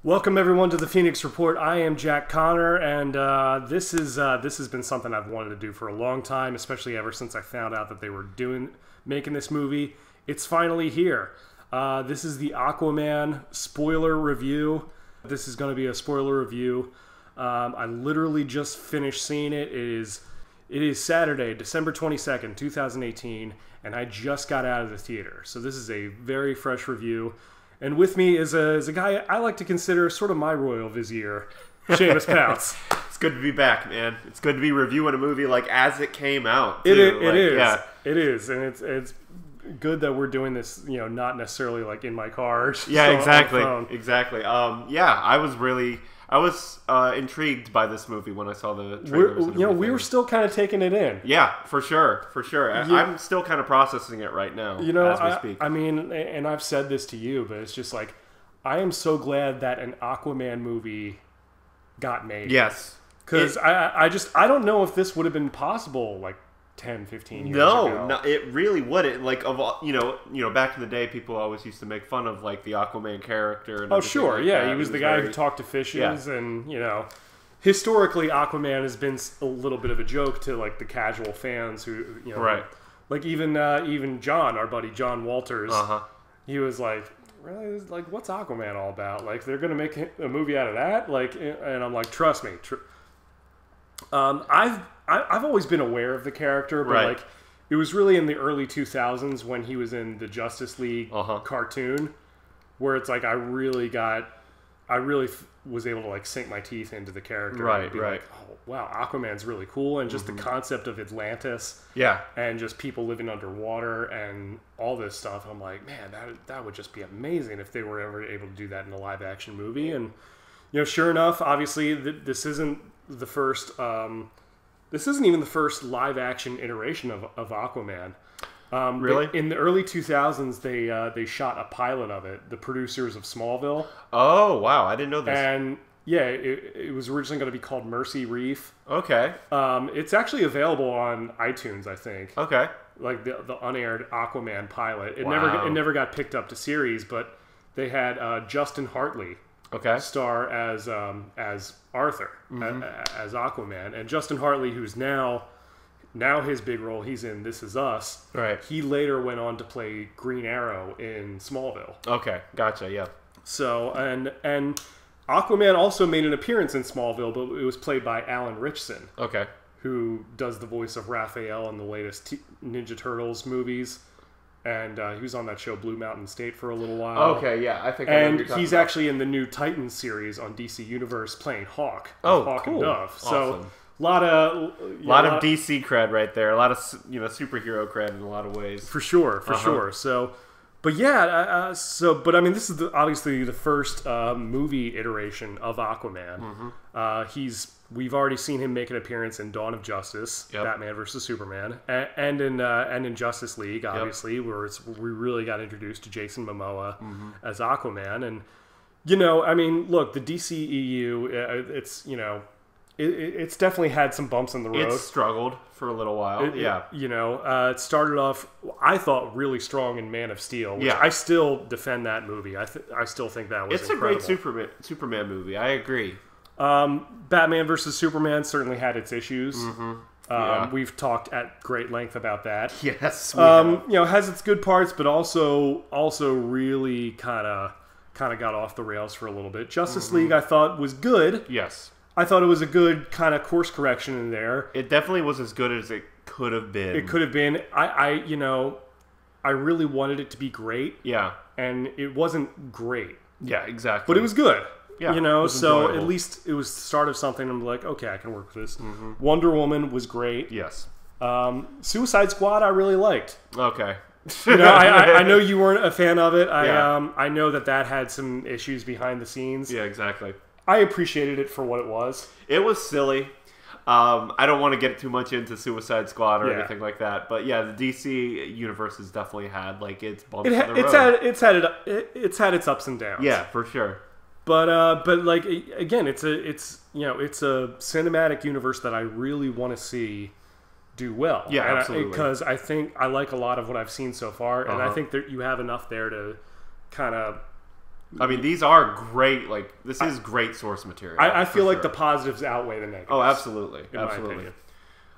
Welcome everyone to the Phoenix Report. I am Jack Connor, and this has been something I've wanted to do for a long time, especially ever since I found out that they were making this movie. It's finally here. This is the Aquaman spoiler review. This is going to be a spoiler review. I literally just finished seeing it. It is Saturday, December 22nd, 2018, and I just got out of the theater. So this is a very fresh review. And with me is a guy I like to consider sort of my royal vizier, Seamus Pautz. It's good to be back, man. It's good to be reviewing a movie like as it came out. It is, and it's good that we're doing this, not necessarily like in my car. Yeah, exactly. I was intrigued by this movie when I saw the trailers. We were still kind of taking it in. Yeah, for sure. I'm still kind of processing it right now as we speak. I mean, and I've said this to you, but it's just like, I am so glad that an Aquaman movie got made. Yes. Because I don't know if this would have been possible, like, 10, 15 years ago. No, it really wouldn't. Like, back in the day, people always used to make fun of like the Aquaman character. And he was the guy who talked to fishes, and historically, Aquaman has been a little bit of a joke to like the casual fans who, right. Like even John, our buddy John Walters, he was like, really, like, what's Aquaman all about? Like, they're gonna make a movie out of that? Like, and I'm like, trust me. I've always been aware of the character, but like, it was really in the early 2000s when he was in the Justice League cartoon, where it's like I really was able to like sink my teeth into the character, and be like, oh wow, Aquaman's really cool, and just the concept of Atlantis, and just people living underwater and all this stuff. I'm like, man, that would just be amazing if they were ever able to do that in a live action movie. And sure enough, obviously this isn't the first. This isn't even the first live-action iteration of Aquaman. Really? In the early 2000s, they shot a pilot of it, the producers of Smallville. Oh, wow. I didn't know this. And, yeah, it was originally going to be called Mercy Reef. Okay. It's actually available on iTunes, I think. Okay. Like the unaired Aquaman pilot. It never got picked up to series, but they had Justin Hartley. Star as Arthur, as Aquaman, and Justin Hartley, who's now his big role, he's in This Is Us. Right. He later went on to play Green Arrow in Smallville. Okay, gotcha. Yeah. So and Aquaman also made an appearance in Smallville, but it was played by Alan Ritchson. Okay. Who does the voice of Raphael in the latest Ninja Turtles movies. And he was on that show Blue Mountain State for a little while. Okay, yeah, I think. And he's actually in the new Titans series on DC Universe playing Hawk. Oh, Hawk cool. and Dove. Awesome. So a lot of DC cred right there. A lot of superhero cred in a lot of ways. For sure. So, but yeah, but I mean, this is obviously the first movie iteration of Aquaman. We've already seen him make an appearance in Dawn of Justice, Batman vs Superman, and in Justice League, obviously, where we really got introduced to Jason Momoa as Aquaman. And I mean, look, the DCEU, it's definitely had some bumps in the road. It's struggled for a little while. It started off, I thought, really strong in Man of Steel, which I still defend that movie. I still think that was incredible. It's a great Superman movie. I agree. Batman vs Superman certainly had its issues. We've talked at great length about that. Yes, has its good parts, but also really kind of got off the rails for a little bit. Justice League, I thought, was good. Yes, I thought it was a good kind of course correction in there. It definitely was as good as it could have been. It could have been. I really wanted it to be great. Yeah, and it wasn't great. Yeah, exactly. But it was good. Yeah, so enjoyable. At least it was the start of something. I'm like, okay, I can work with this. Wonder Woman was great. Yes. Suicide Squad, I really liked. Okay. I know you weren't a fan of it. I know that had some issues behind the scenes. Yeah, exactly. I appreciated it for what it was. It was silly. I don't want to get too much into Suicide Squad or anything like that, but yeah, the DC universe has definitely had like its bumps in the road. It's had its ups and downs. Yeah, for sure. But like again, it's a cinematic universe that I really want to see do well. Yeah, absolutely. Because I think I like a lot of what I've seen so far, and I think that you have enough there to kind of I mean, these are great. Like, this is great source material. I feel like the positives outweigh the negatives. Oh, absolutely, absolutely.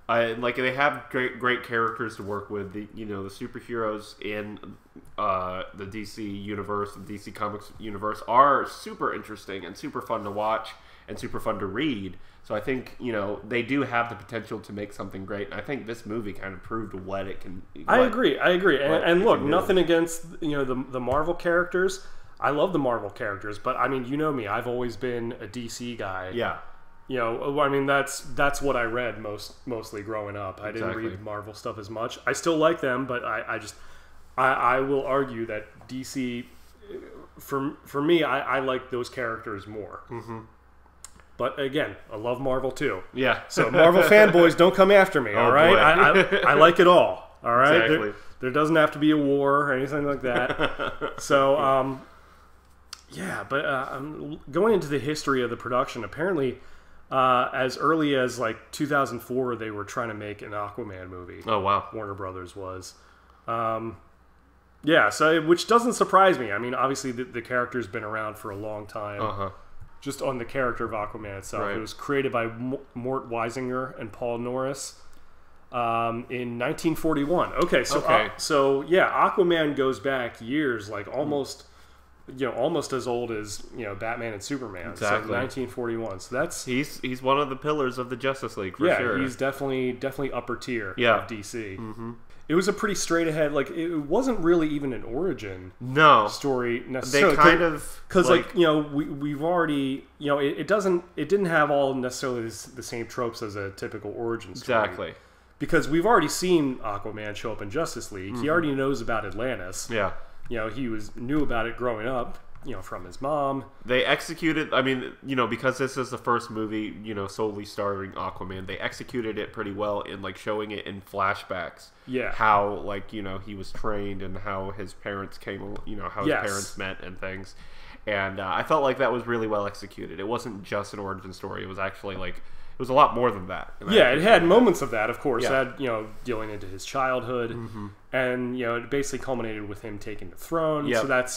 My they have great characters to work with. The superheroes in the DC universe, the DC Comics universe, are super interesting and super fun to watch and super fun to read. So I think they do have the potential to make something great. And I think this movie kind of proved what it can. I agree. And look, nothing against the Marvel characters. I love the Marvel characters, but I mean, me, I've always been a DC guy. Yeah. I mean, that's what I read mostly growing up. I didn't read Marvel stuff as much. I still like them, but I will argue that DC, for me, I like those characters more. Mm-hmm. But again, I love Marvel too. Yeah. So Marvel fanboys, don't come after me. All right, I like it all. All right. Exactly. There doesn't have to be a war or anything like that. So. Yeah, but I'm going into the history of the production. Apparently, as early as like 2004, they were trying to make an Aquaman movie. Oh wow! Warner Brothers was. Yeah, so which doesn't surprise me. I mean, obviously the character's been around for a long time. Uh-huh. Just on the character of Aquaman itself, It was created by Mort Weisinger and Paul Norris in 1941. Okay, so yeah, Aquaman goes back years, like almost. Almost as old as Batman and Superman. Exactly. So 1941. So that's he's one of the pillars of the Justice League for sure. Yeah, he's definitely upper tier of DC. Mm-hmm. It was a pretty straight ahead. Like it wasn't really even an origin story necessarily. They kind of because we've already it didn't have all necessarily the same tropes as a typical origin story. Exactly. Because we've already seen Aquaman show up in Justice League. Mm-hmm. He already knows about Atlantis. Yeah. He knew about it growing up, from his mom. They executed, I mean, because this is the first movie, solely starring Aquaman, they executed it pretty well in, like, showing it in flashbacks. Yeah. How, like, he was trained and how his parents cis parents met and things. And I felt like that was really well executed. It wasn't just an origin story. It was actually, like, it was a lot more than that. Yeah, it had moments of that, of course. It had, dealing into his childhood. Mm-hmm. And, it basically culminated with him taking the throne. Yep.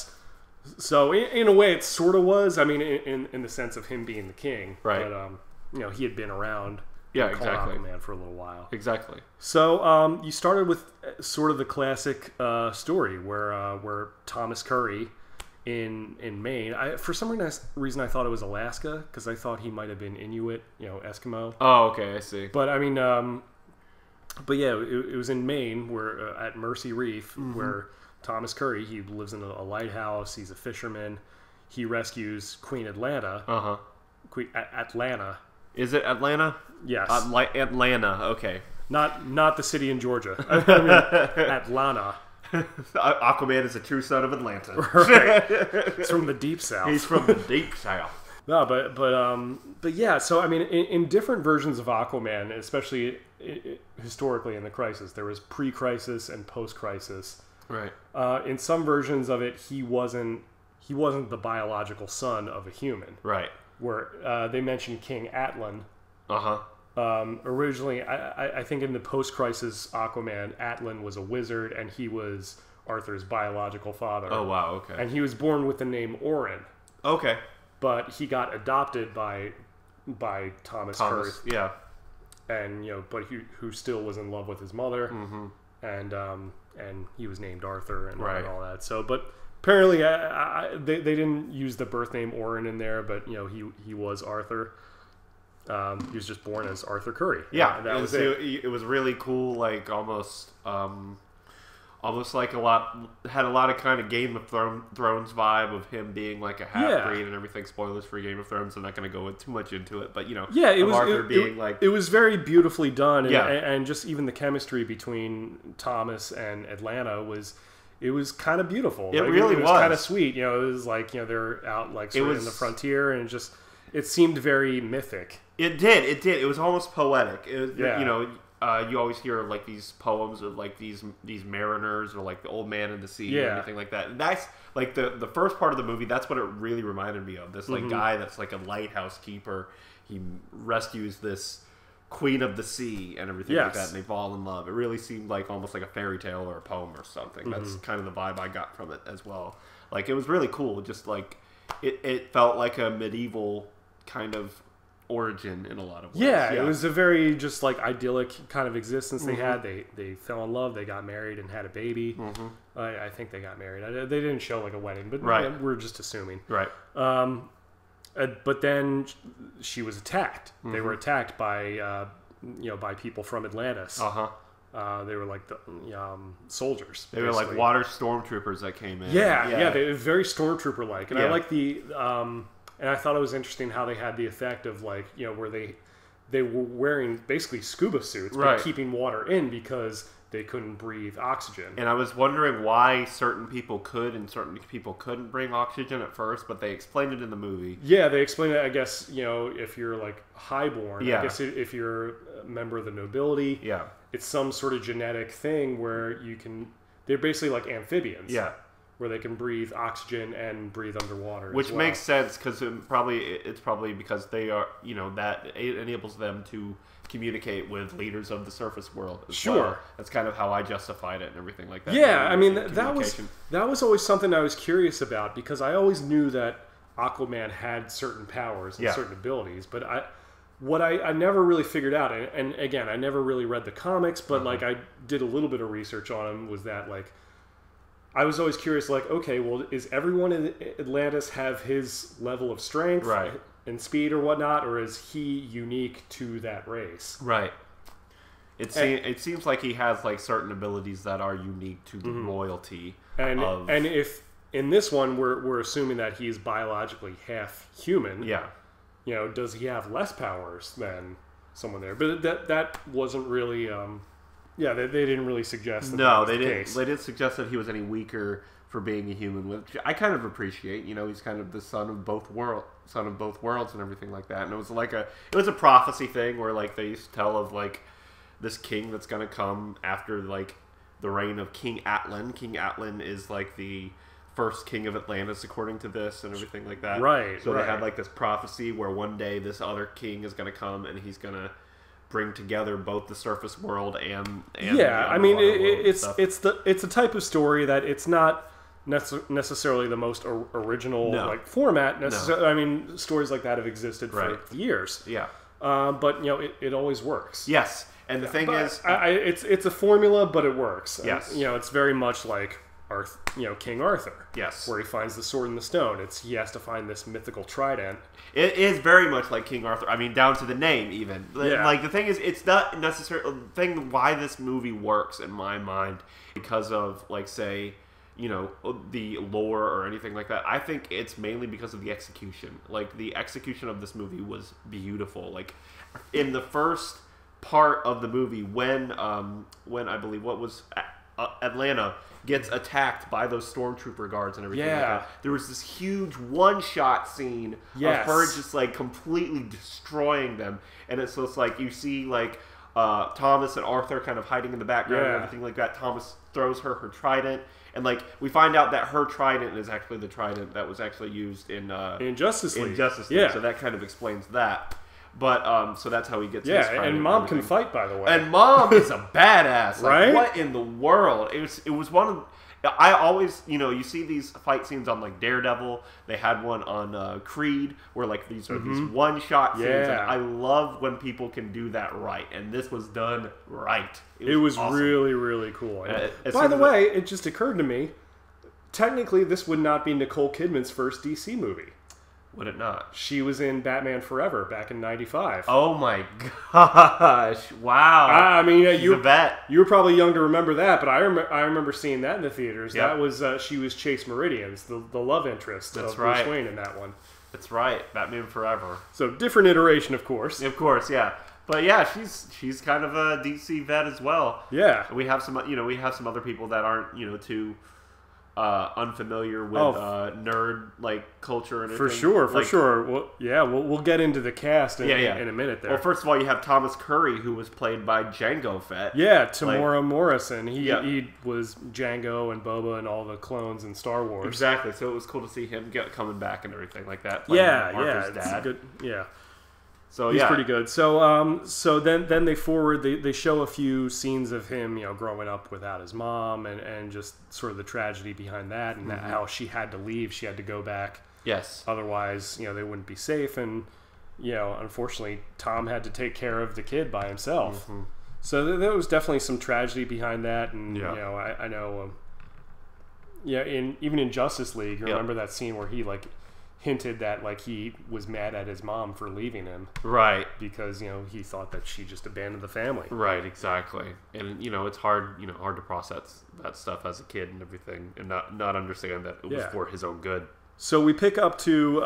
So in a way, it sort of was. I mean, in the sense of him being the king. Right. But, he had been around. Exactly. Man for a little while. Exactly. So you started with sort of the classic story where Thomas Curry in Maine. For some reason, I thought it was Alaska because I thought he might have been Inuit, Eskimo. Oh, okay, I see. But I mean, but yeah, it was in Maine, where at Mercy Reef, mm-hmm. where Thomas Curry, he lives in a lighthouse. He's a fisherman. He rescues Queen Atlanta. Uh-huh. Queen Atlanta. Is it Atlanta? Yes. Atlanta. Okay. Not the city in Georgia. I mean, Atlanta. Aquaman is a true son of Atlanta. Right. He's from the deep south. He's from the deep south. No, but yeah. So I mean, in different versions of Aquaman, especially historically in the Crisis, there was pre-Crisis and post-Crisis. Right. In some versions of it, he wasn't the biological son of a human. Right. Where they mentioned King Atlan. Uh-huh. Originally, I think in the post-Crisis Aquaman, Atlan was a wizard, and he was Arthur's biological father. Oh, wow, okay. And he was born with the name Orin. Okay. But he got adopted by Thomas Curry. Yeah. And, but who still was in love with his mother. Mm-hmm. And he was named Arthur and all that. So, but apparently they didn't use the birth name Orin in there, but, he was Arthur. He was just born as Arthur Curry. Yeah, that was it. It was really cool, like almost like had a lot of kind of Game of Thrones vibe of him being like a half-breed and everything. Spoilers for Game of Thrones. I'm not going to go too much into it, but it was very beautifully done. And just even the chemistry between Thomas and Atlanta was kind of beautiful. It really was kind of sweet. It was like they're out like sort of in the frontier, and it seemed very mythic. It did. It was almost poetic. You always hear like these poems of like these mariners or like the old man in the sea or anything like that. And that's like the first part of the movie. That's what it really reminded me of. This like guy that's like a lighthouse keeper. He rescues this queen of the sea and everything like that, and they fall in love. It really seemed like almost like a fairy tale or a poem or something. That's kind of the vibe I got from it as well. Like it was really cool. Just like it felt like a medieval kind of origin in a lot of ways. Yeah, it was a very just like idyllic kind of existence they had. They fell in love, they got married and had a baby. I think they got married. They didn't show like a wedding, but we're just assuming. Right. But then she was attacked. They were attacked by by people from Atlantis. They were like the soldiers. They were like water stormtroopers that came in. Yeah, they were very stormtrooper-like. And I like the... and I thought it was interesting how they had the effect of like, where they were wearing basically scuba suits, but keeping water in because they couldn't breathe oxygen. And I was wondering why certain people could and certain people couldn't bring oxygen at first, but they explained it in the movie. Yeah, they explained it, I guess, if you're like highborn, I guess if you're a member of the nobility, it's some sort of genetic thing where they're basically like amphibians. Yeah. Where they can breathe oxygen and breathe underwater. Which makes sense because it's probably because they are, that it enables them to communicate with leaders of the surface world. Well. That's kind of how I justified it and everything like that. Yeah, I mean that was always something I was curious about because I always knew that Aquaman had certain powers and certain abilities, but I never really figured out, and again, I never really read the comics, but like I did a little bit of research on him, was that like I was always curious, like, okay, well, is everyone in Atlantis have his level of strength and speed or whatnot, or is he unique to that race? Right. It seems like he has like certain abilities that are unique to the royalty. And if in this one we're assuming that he's biologically half human, does he have less powers than someone there? But that wasn't really. Yeah, they didn't really suggest that. No, they didn't. They didn't suggest that he was any weaker for being a human, which I kind of appreciate. He's kind of the son of both worlds, and everything like that. And it was a prophecy thing where like they used to tell of like this king that's going to come after like the reign of King Atlan. King Atlan is like the first king of Atlantis, according to this, and everything like that. Right. So they had like this prophecy where one day this other king is going to come and he's going to bring together both the surface world and I mean it's a type of story that it's not necessarily the most original like format necessarily. I mean, stories like that have existed for years. But it always works. Yes, and the thing is, it's a formula, but it works. Yes, it's very much like King Arthur. Yes, where he finds the sword in the stone. He has to find this mythical trident. It is very much like King Arthur. I mean, down to the name, even. Yeah. Like, the thing is, it's not necessarily... The thing why this movie works, in my mind, because of, like, say, the lore or anything like that. I think it's mainly because of the execution. Like, the execution of this movie was beautiful. Like, in the first part of the movie, when I believe, what was... Atlanta gets attacked by those stormtrooper guards and everything like that. There was this huge one-shot scene of her just like completely destroying them, and it's like you see like Thomas and Arthur kind of hiding in the background and everything like that. Thomas throws her trident, and like we find out that her trident is actually the trident that was actually used in Justice League. So that kind of explains that. But so that's how he gets his trident. And Mom can fight, by the way. And Mom is a badass. Like, right? What in the world? It was one of... I always, you see these fight scenes on like Daredevil. They had one on Creed where like these are these one-shot scenes. And I love when people can do that right, and this was done right. It was awesome. Really, really cool. By the way, it just occurred to me, technically this would not be Nicole Kidman's first DC movie. Would it not? She was in Batman Forever back in '95. Oh my gosh! Wow. I mean, she's a vet. You were probably young to remember that, but I remember seeing that in the theaters. Yep. That was she was Chase Meridian's, the love interest of Bruce Wayne in that one. That's right, Batman Forever. So different iteration, of course. Of course, yeah. But yeah, she's kind of a DC vet as well. Yeah. We have some other people that aren't too unfamiliar with nerd like culture and everything. For sure. Well, we'll get into the cast in a minute there. Well, first of all, you have Thomas Curry, who was played by Jango Fett. Yeah, Tamora Morrison. He was Jango and Boba and all the clones in Star Wars. Exactly. So it was cool to see him coming back and everything like that. Arthur's dad. Good. Yeah. So he's pretty good. So then they forward. They show a few scenes of him, growing up without his mom, and just sort of the tragedy behind that, and how she had to leave. She had to go back Yes. Otherwise, they wouldn't be safe. And, unfortunately, Tom had to take care of the kid by himself. Mm-hmm. So there was definitely some tragedy behind that. And, I know, even in Justice League, you remember that scene where he, hinted that he was mad at his mom for leaving him, right? Because he thought that she just abandoned the family, right? Exactly. And it's hard to process that stuff as a kid and everything, and not understand that it was for his own good. So we pick up to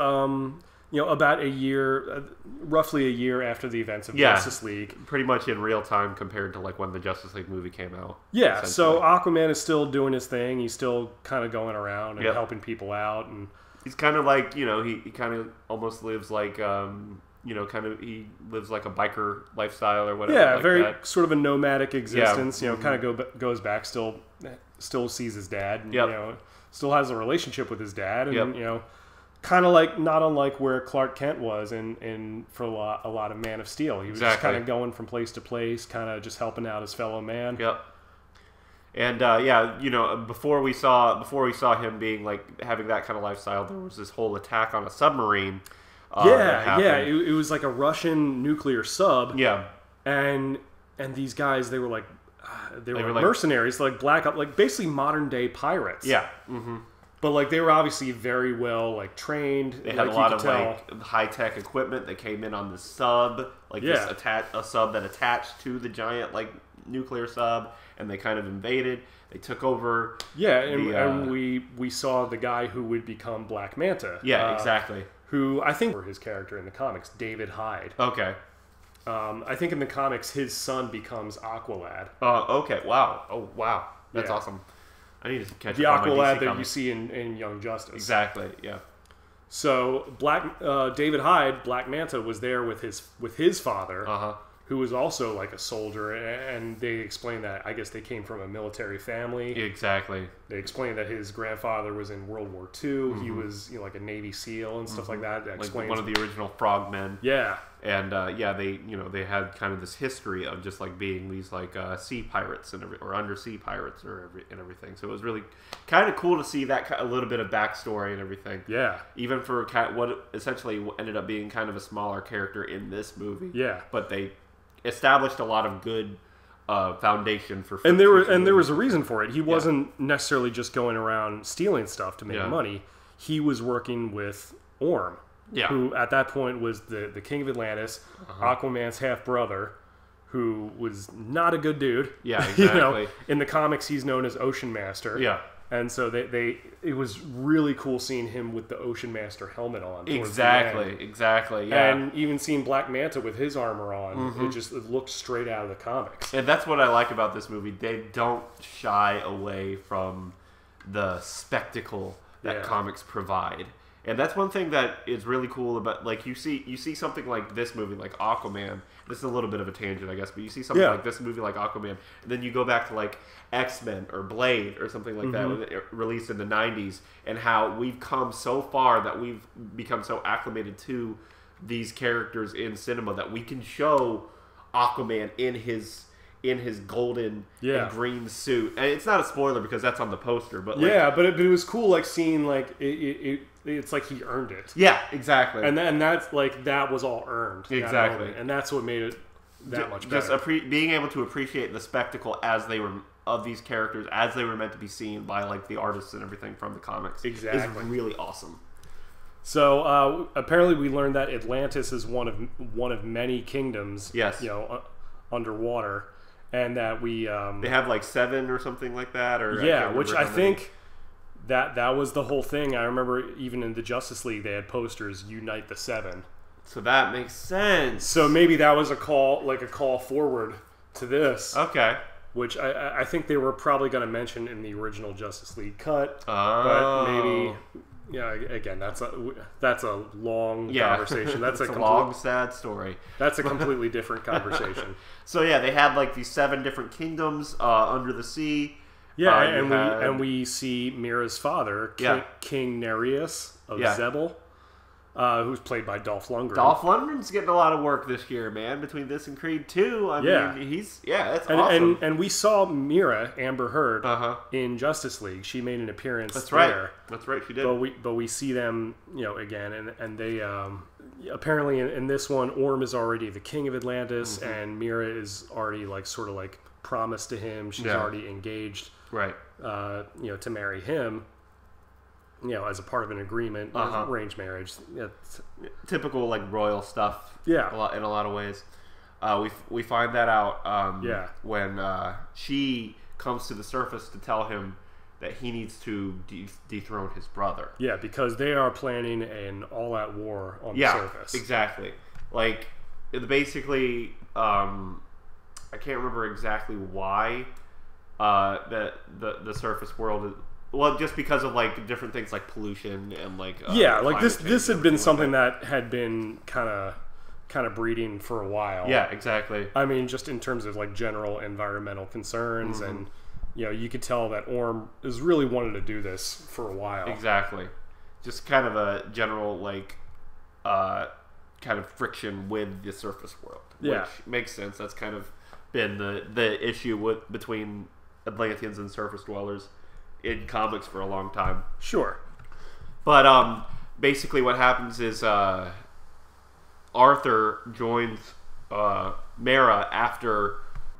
about a year, roughly a year after the events of Justice League, pretty much in real time compared to when the Justice League movie came out. Yeah. So Aquaman is still doing his thing. He's still kind of going around and helping people out and. He's kind of he kind of almost lives he lives like a biker lifestyle or whatever. Yeah, very sort of a nomadic existence. Yeah. Kind of goes back, still sees his dad, and, still has a relationship with his dad, and kind of not unlike where Clark Kent was in for a lot of Man of Steel. He was just kind of going from place to place, kind of just helping out his fellow man. Yep. And before we saw him being having that kind of lifestyle, there was this whole attack on a submarine. It was like a Russian nuclear sub. Yeah, and these guys, they were mercenaries, basically modern day pirates. Yeah. Mm-hmm. But they were obviously very well trained. They had a lot of high tech equipment that came in on the sub, a sub that attached to the giant nuclear sub. And they kind of invaded. They took over. Yeah, and we saw the guy who would become Black Manta. Yeah, exactly. Who I think for his character in the comics, David Hyde. Okay. I think in the comics, his son becomes Aqualad. Okay. Wow. Oh, wow. That's awesome. I need to catch the up on my Aqualad DC that comics. You see in Young Justice. Exactly. Yeah. So David Hyde, Black Manta, was there with his father. Uh-huh. Who was also a soldier, and they explained that I guess they came from a military family. Exactly. They explained that his grandfather was in World War II. Mm-hmm. He was a Navy SEAL and stuff like that. That explains one of the original frogmen. Yeah. And they had kind of this history of just being these sea pirates or undersea pirates and everything. So it was really kind of cool to see that a little bit of backstory and everything. Yeah. Even for what essentially ended up being kind of a smaller character in this movie. Yeah. But they established a lot of good foundation for. And there was a reason for it. He wasn't necessarily just going around stealing stuff to make money. He was working with Orm. Yeah. Who at that point was the king of Atlantis, Aquaman's half brother, who was not a good dude. Yeah, exactly. In the comics, he's known as Ocean Master. Yeah. And so it was really cool seeing him with the Ocean Master helmet on. Exactly. Yeah. And even seeing Black Manta with his armor on, it looked straight out of the comics. And that's what I like about this movie. They don't shy away from the spectacle that comics provide. And that's one thing that is really cool about, you see something like this movie, like Aquaman. This is a little bit of a tangent, I guess, but you see something like this movie, like Aquaman, and then you go back to X-Men or Blade or something like that, released in the 90s, and how we've come so far that we've become so acclimated to these characters in cinema that we can show Aquaman in his golden and green suit. And it's not a spoiler because that's on the poster, but but it was cool seeing it's like he earned it. Yeah, exactly. And that's that was all earned. Exactly. And that's what made it that much better. Just being able to appreciate the spectacle of these characters as they were meant to be seen by the artists and everything from the comics. Exactly. Is really awesome. So apparently we learned that Atlantis is one of many kingdoms. Yes. Underwater. And that we they have 7 or something like that, or which I think that was the whole thing. I remember even in the Justice League they had posters "Unite the 7." So that makes sense. So maybe that was a call forward to this. Okay. Which I think they were probably going to mention in the original Justice League cut, but maybe. Yeah, again, that's a long conversation. That's a long, sad story. That's a completely different conversation. So they had these 7 different kingdoms under the sea. Yeah, and we see Mira's father, King Nereus of Zebel. who's played by Dolph Lundgren. Dolph Lundgren's getting a lot of work this year, man. Between this and Creed 2, I mean, that's awesome. And we saw Amber Heard in Justice League. She made an appearance. That's there. Right. That's right. She did. But we see them, again, and they apparently in this one, Orm is already the king of Atlantis, and Mira is already sort of promised to him. She's already engaged, right? To marry him. As a part of an agreement, arranged marriage. Typical royal stuff. Yeah, in a lot of ways. We find that out. When she comes to the surface to tell him that he needs to dethrone his brother. Yeah, because they are planning an all-out war on the surface. Exactly. Basically, I can't remember exactly why the surface world. Well, just because of different things like pollution and this had been something that had been kind of breeding for a while. Yeah, exactly. I mean, just in terms of general environmental concerns, and you could tell that Orm has really wanted to do this for a while. Exactly. Just kind of a general kind of friction with the surface world, which makes sense. That's kind of been the issue between Atlanteans and surface dwellers in comics for a long time. Sure. But basically what happens is Arthur joins Mera after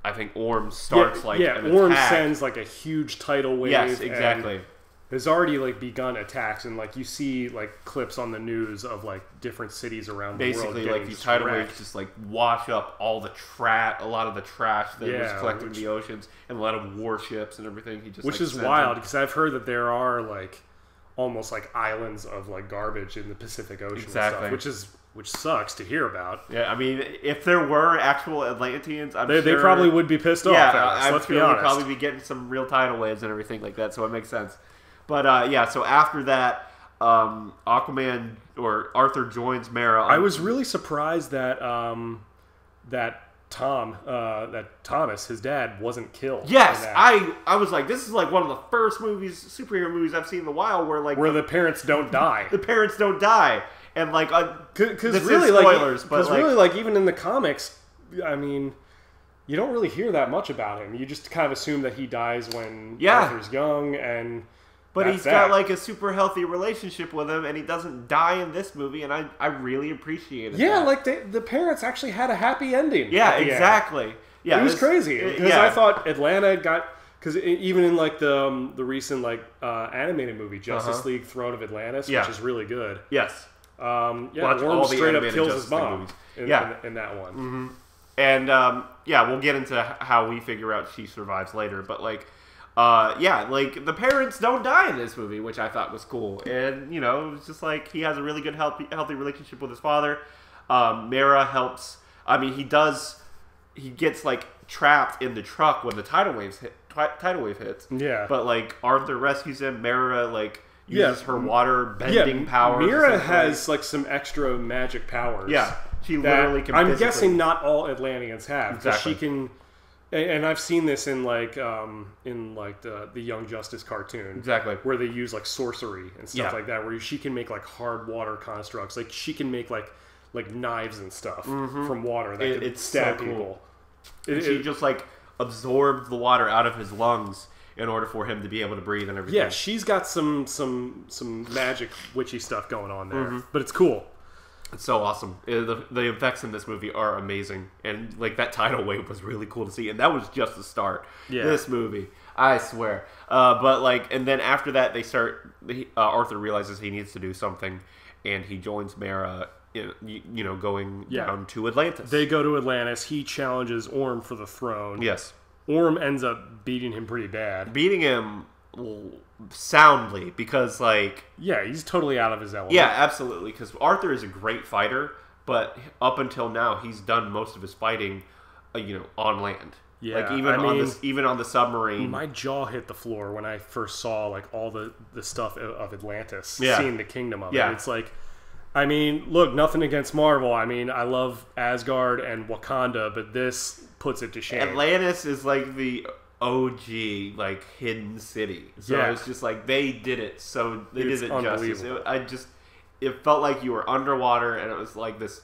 I think Orm starts an Orm attack. sends a huge tidal wave. Yes, exactly. Has already begun attacks, and you see clips on the news of different cities around the world. Basically, these tidal waves just wash up all the a lot of the trash that was collected in the oceans, and a lot of warships and everything. He just which is wild because I've heard that there are almost islands of garbage in the Pacific Ocean. Exactly. And stuff, which sucks to hear about. Yeah, I mean, if there were actual Atlanteans, they probably would be pissed off. Yeah, let's be honest. We'd probably be getting some real tidal waves and everything like that. So it makes sense. But so after that, Aquaman or Arthur joins Mera. I was really surprised that Thomas, his dad, wasn't killed. Yes, I was this is one of the first superhero movies I've seen in a while where the parents don't die. The parents don't die, and because really spoilers, but really even in the comics, I mean. You don't really hear that much about him. You just kind of assume that he dies when Arthur's young, but he's got a super healthy relationship with him, and he doesn't die in this movie, and I really appreciated that. The parents actually had a happy ending. Yeah, exactly. Yeah, it was crazy because I thought Atlanta got even in the recent animated movie Justice League: Throne of Atlantis, which is really good. Yes. Orm straight up kills his mom in that one. Mm-hmm. And we'll get into how we figure out she survives later, but the parents don't die in this movie, which I thought was cool. And it was just he has a really good healthy relationship with his father. Mera helps. I mean, he gets trapped in the truck when the tidal wave hits. Yeah. But Arthur rescues him. Mera uses her water bending powers. Mera has some extra magic powers. Yeah. She literally can. I'm guessing not all Atlanteans have. Exactly. She can, and I've seen this in the Young Justice cartoon. Exactly. Where they use sorcery and stuff like that. Where she can make hard water constructs. She can make knives and stuff from water that could stab people. She just absorbed the water out of his lungs in order for him to be able to breathe and everything. Yeah, she's got some magic witchy stuff going on there, but it's cool. It's so awesome. The effects in this movie are amazing, and that tidal wave was really cool to see, and that was just the start. Yeah. This movie, I swear. And then after that, they start. Arthur realizes he needs to do something, and he joins Mera. Going down to Atlantis. They go to Atlantis. He challenges Orm for the throne. Yes. Orm ends up beating him pretty bad. Beating him soundly because he's totally out of his element. Yeah, absolutely, because Arthur is a great fighter, but up until now he's done most of his fighting on land. Yeah, even on the submarine. My jaw hit the floor when I first saw all the stuff of Atlantis, seeing the kingdom of it. It's look, nothing against Marvel. I mean, I love Asgard and Wakanda, but this puts it to shame. Atlantis is the OG hidden city. So it's just they did it. So they did it justice. it felt like you were underwater, and it was like this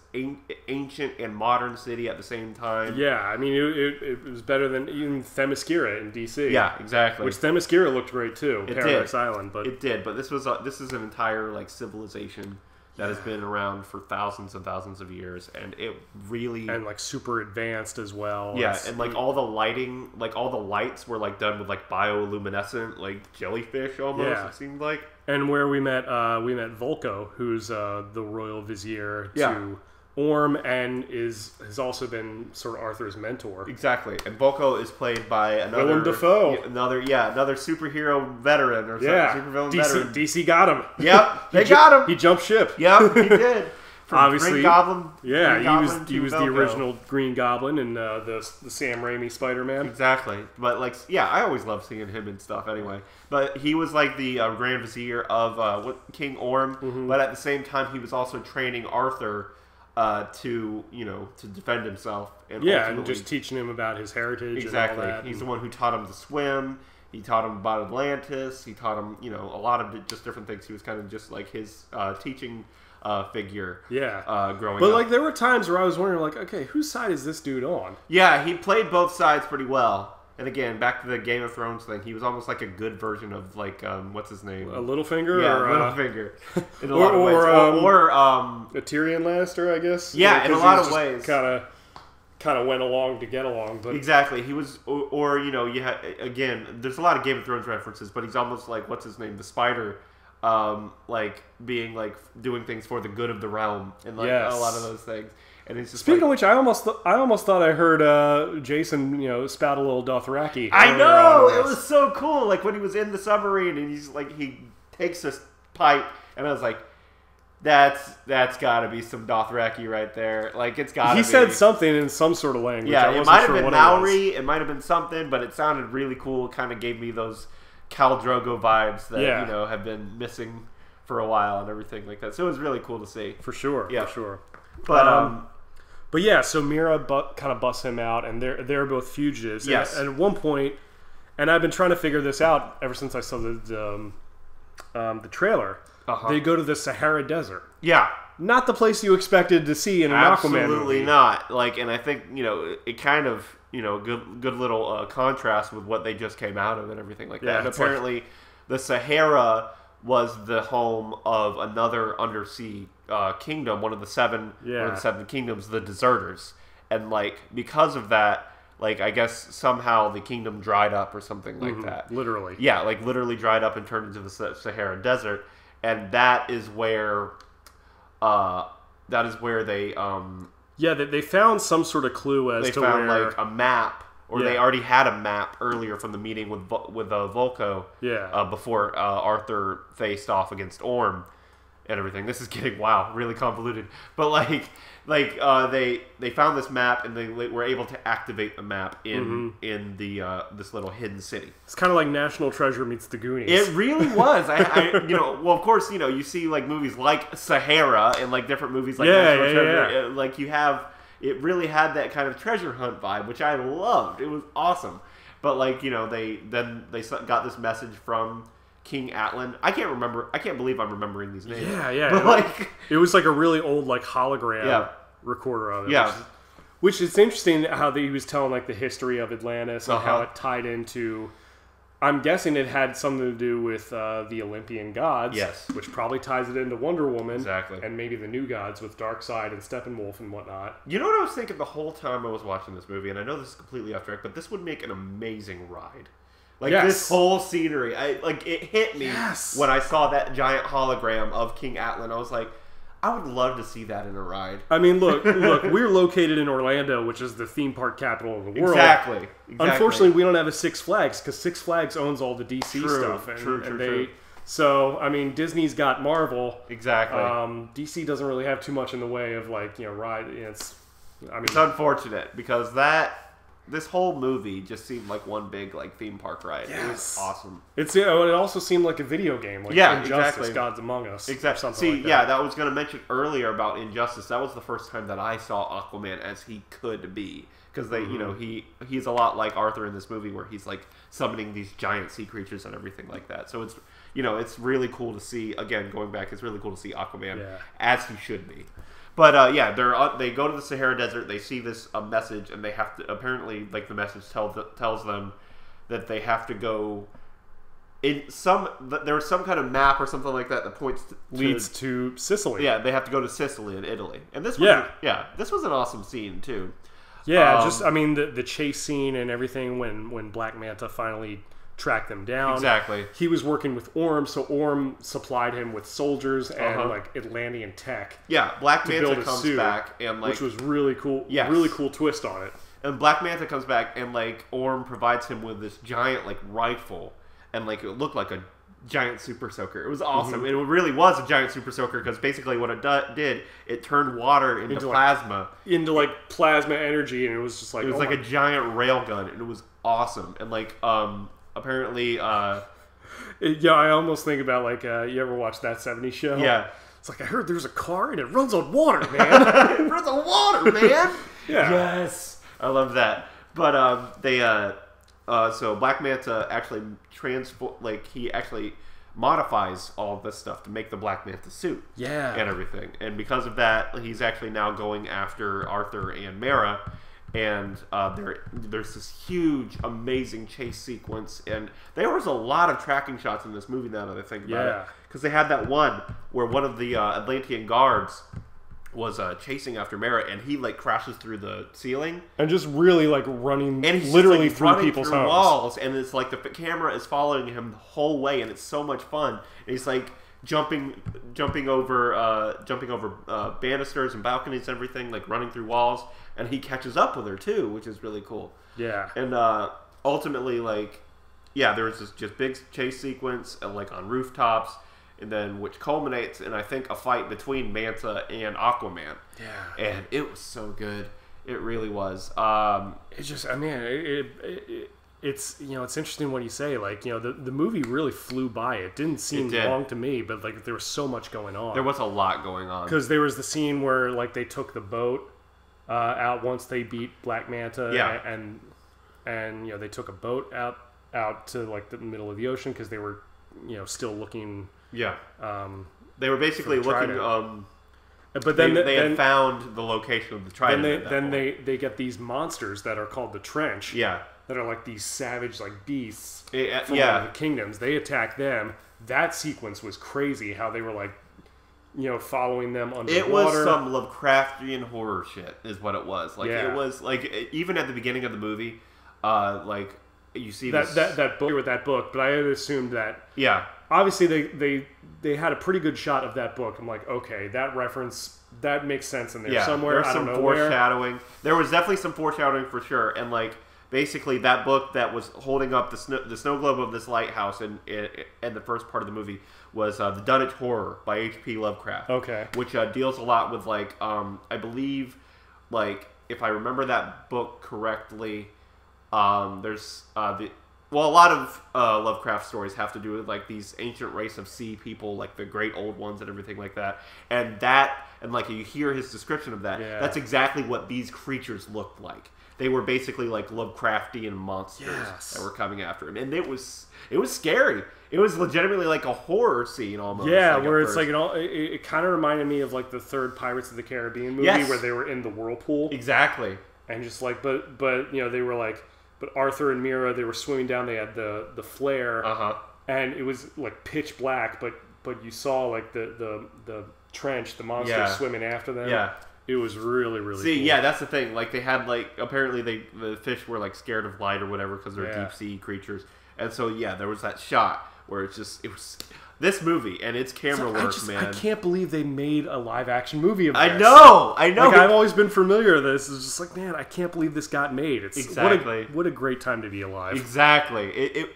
ancient and modern city at the same time. Yeah, I mean, it was better than even Themyscira in DC. Yeah, exactly. Which Themyscira looked great too. Paradise Island, but it did. But this is an entire like civilization that has been around for thousands and thousands of years, and it really and like super advanced as well. Yeah, and like all the lighting, like all the lights were like done with like bioluminescent, like jellyfish almost. Yeah. It seemed like. And where we met Volko, who's the royal vizier to Orm, and has also been sort of Arthur's mentor. Exactly, and Volko is played by another Willem Dafoe, another superhero veteran or supervillain veteran. DC got him. Yep, they got him. He jumped ship. Yep, he did. Obviously, Green Goblin. Yeah, he was the original Green Goblin in the Sam Raimi Spider-Man. Exactly, but like, yeah, I always love seeing him and stuff. Anyway, but he was like the Grand Vizier of King Orm, but at the same time, he was also training Arthur to defend himself. And just teaching him about his heritage. Exactly, and all that. He's the one who taught him to swim. He taught him about Atlantis. He taught him, a lot of just different things. He was kind of just like his teaching figure. Growing up. But like there were times where I was wondering, like, okay, whose side is this dude on? Yeah, he played both sides pretty well. And again, back to the Game of Thrones thing, he was almost like a good version of like what's his name? A Littlefinger? Yeah, or, Littlefinger. In a lot of ways. Or a Tyrion Lannister, I guess. Yeah, in a lot of ways. Kind of went along to get along, but exactly. He was, again, there's a lot of Game of Thrones references, but he's almost like what's his name, the Spider. Like being like doing things for the good of the realm and like a lot of those things. And it's just speaking of which, I almost thought I heard Jason spout a little Dothraki. I know, it was so cool. Like when he was in the submarine and he's like he takes this pipe and I was like, that's got to be some Dothraki right there. Like it's got. He said something in some sort of language. Yeah, it might have been Maori. It might have been something, but it sounded really cool. Kind of gave me those Khal Drogo vibes that have been missing for a while and everything like that. So it was really cool to see. For sure. Yeah. For sure. But yeah, so Mira kind of busts him out, and they're both fugitives. Yes. And at one point, and I've been trying to figure this out ever since I saw the trailer. They go to the Sahara Desert. Yeah. Not the place you expected to see in an Aquaman movie. Absolutely not. Like, and I think it kind of good little contrast with what they just came out of and everything like that. And apparently, the Sahara was the home of another undersea kingdom, one of the seven kingdoms, the Deserters, and like because of that, like I guess somehow the kingdom dried up or something like that. Literally, yeah, like literally dried up and turned into the Sahara Desert, and that is where they they found some sort of clue as to where they found where like a map. Or they already had a map earlier from the meeting with Volko. Before Arthur faced off against Orm and everything. This is getting really convoluted. But they found this map and they were able to activate the map in the this little hidden city. It's kind of like National Treasure meets the Goonies. It really was. Well, of course, you see like movies like Sahara and like different movies like National Treasure. Like you have. It really had that kind of treasure hunt vibe, which I loved. It was awesome. But they got this message from King Atlan. I can't believe I'm remembering these names. Yeah. But it was like a really old hologram recorder of it. Yeah. Which is interesting how he was telling like the history of Atlantis and how it tied into. I'm guessing it had something to do with the Olympian gods, which probably ties it into Wonder Woman, exactly, and maybe the new gods with Darkseid and Steppenwolf and whatnot. You know what I was thinking the whole time I was watching this movie, and I know this is completely off track, but this would make an amazing ride. This whole scenery, it hit me when I saw that giant hologram of King Atlan. I was like, I would love to see that in a ride. I mean, look, we're located in Orlando, which is the theme park capital of the world. Exactly. Unfortunately, we don't have a Six Flags because Six Flags owns all the DC stuff. True. So, I mean, Disney's got Marvel. Exactly. DC doesn't really have too much in the way of ride. It's unfortunate because that this whole movie just seemed like one big like theme park ride. Yes. It was awesome. It also seemed like a video game, like Injustice, Gods Among Us. Exactly. See, like that. That was going to mention earlier about Injustice. That was the first time that I saw Aquaman as he could be. Because they, he's a lot like Arthur in this movie, where he's like summoning these giant sea creatures and everything like that. So it's, it's really cool to see. Again, going back, it's really cool to see Aquaman as he should be. But they go to the Sahara Desert. They see this message, and they have to apparently, like, the message tells them that they have to go in some. There was some kind of map or something like that points leads to Sicily. Yeah, they have to go to Sicily in Italy, and this was this was an awesome scene too. Yeah, the chase scene and everything when Black Manta finally tracked them down. Exactly. He was working with Orm, so Orm supplied him with soldiers and like Atlantean tech. Yeah, Black Manta comes back and like, which was really cool. Yes. Really cool twist on it. And Black Manta comes back and like Orm provides him with this giant like rifle, and like it looked like a giant super soaker. It was awesome. Mm-hmm. It really was a giant super soaker, because basically what it did, it turned water into plasma. Into like plasma energy, and it was just like... It was like a giant railgun, and it was awesome. And like, apparently... I almost think about like, you ever watch That 70s Show? Yeah. It's like, I heard there's a car and it runs on water, man. It runs on water, man! Yeah. Yes! I love that. But so Black Manta actually he actually modifies all of this stuff to make the Black Manta suit. Yeah. And everything. And because of that, he's actually now going after Arthur and Mera. And there's this huge, amazing chase sequence. And there was a lot of tracking shots in this movie now that I think about it. Because they had that one where one of the Atlantean guards was chasing after Mera, and he like crashes through the ceiling and just really like running, and he's literally just, like, through people's homes. Walls, and it's like the camera is following him the whole way, and it's so much fun. And he's like jumping over banisters and balconies and everything, like running through walls, and he catches up with her too, which is really cool. Yeah, and ultimately, like, there was this just big chase sequence, like on rooftops. And then, which culminates in, I think, a fight between Manta and Aquaman. Yeah. And it was so good. It really was. It's just, it's, it's interesting what you say. Like, the movie really flew by. It didn't seem long to me, but, like, there was so much going on. There was a lot going on. Because there was the scene where, like, they took the boat out once they beat Black Manta. Yeah. And they took a boat out to, like, the middle of the ocean because they were, still looking... Yeah, they were basically looking. But then they had found the location of the trident. Then they get these monsters that are called the Trench. Yeah, that are like these savage like beasts from the kingdoms. They attack them. That sequence was crazy. How they were like, following them underwater. It was some Lovecraftian horror shit, is what it was. Like it was like even at the beginning of the movie, like you see that book with that book. But I had assumed that. Yeah. Obviously, they had a pretty good shot of that book. I'm like, okay, that reference, that makes sense in there somewhere. There's some foreshadowing. There was definitely some foreshadowing for sure. And like basically, that book that was holding up the snow globe of this lighthouse in the first part of the movie was The Dunwich Horror by H.P. Lovecraft. Okay, which deals a lot with like I believe, like if I remember that book correctly, there's a lot of Lovecraft stories have to do with like these ancient race of sea people, like the great old ones and everything like that. And like you hear his description of that. Yeah. That's exactly what these creatures looked like. They were basically like Lovecraftian monsters that were coming after him, and it was scary. It was legitimately like a horror scene almost. Yeah, like where it's like it kind of reminded me of like the third Pirates of the Caribbean movie where they were in the whirlpool. Exactly. And just like, but they were like. But Arthur and Mera, they were swimming down. They had the flare, and it was like pitch black. But you saw like the trench, the monster swimming after them. Yeah, it was really cool. Yeah, that's the thing. Like they had like apparently the fish were like scared of light or whatever because they're deep sea creatures. And so there was that shot where it was this movie and its camera work, man. I can't believe they made a live action movie of this. I know. Like, I've always been familiar with this. It's just like, man, I can't believe this got made. It's exactly what a great time to be alive. Exactly.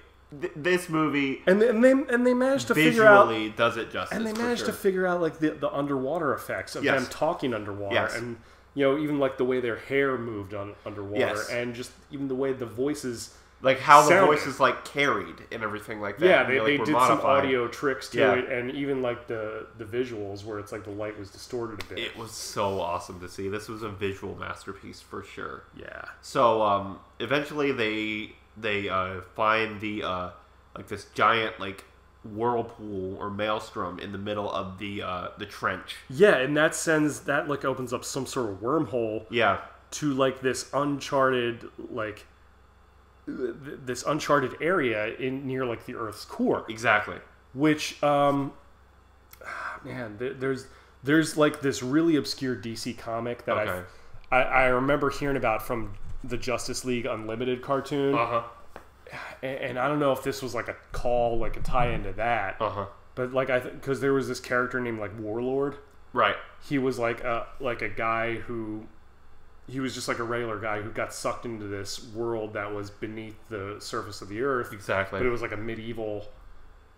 This movie and they managed to figure out visually does it justice. And they managed to figure out like the underwater effects of them talking underwater and even like the way their hair moved underwater, and just even the way the voices, like how the voices like carried and everything like that. Yeah, they did modified. Some audio tricks to it, and even like the visuals where it's like the light was distorted a bit. It was so awesome to see. This was a visual masterpiece for sure. Yeah. So eventually they find the like this giant like whirlpool or maelstrom in the middle of the trench. Yeah, and that like opens up some sort of wormhole. Yeah. To like this uncharted area near like the Earth's core. Exactly. Which man, there's like this really obscure DC comic that I remember hearing about from the Justice League Unlimited cartoon. And I don't know if this was like a call, like a tie into that. But like because there was this character named like Warlord. Right. He was like a guy who. He was just like a regular guy who got sucked into this world that was beneath the surface of the Earth. Exactly. But it was like a medieval,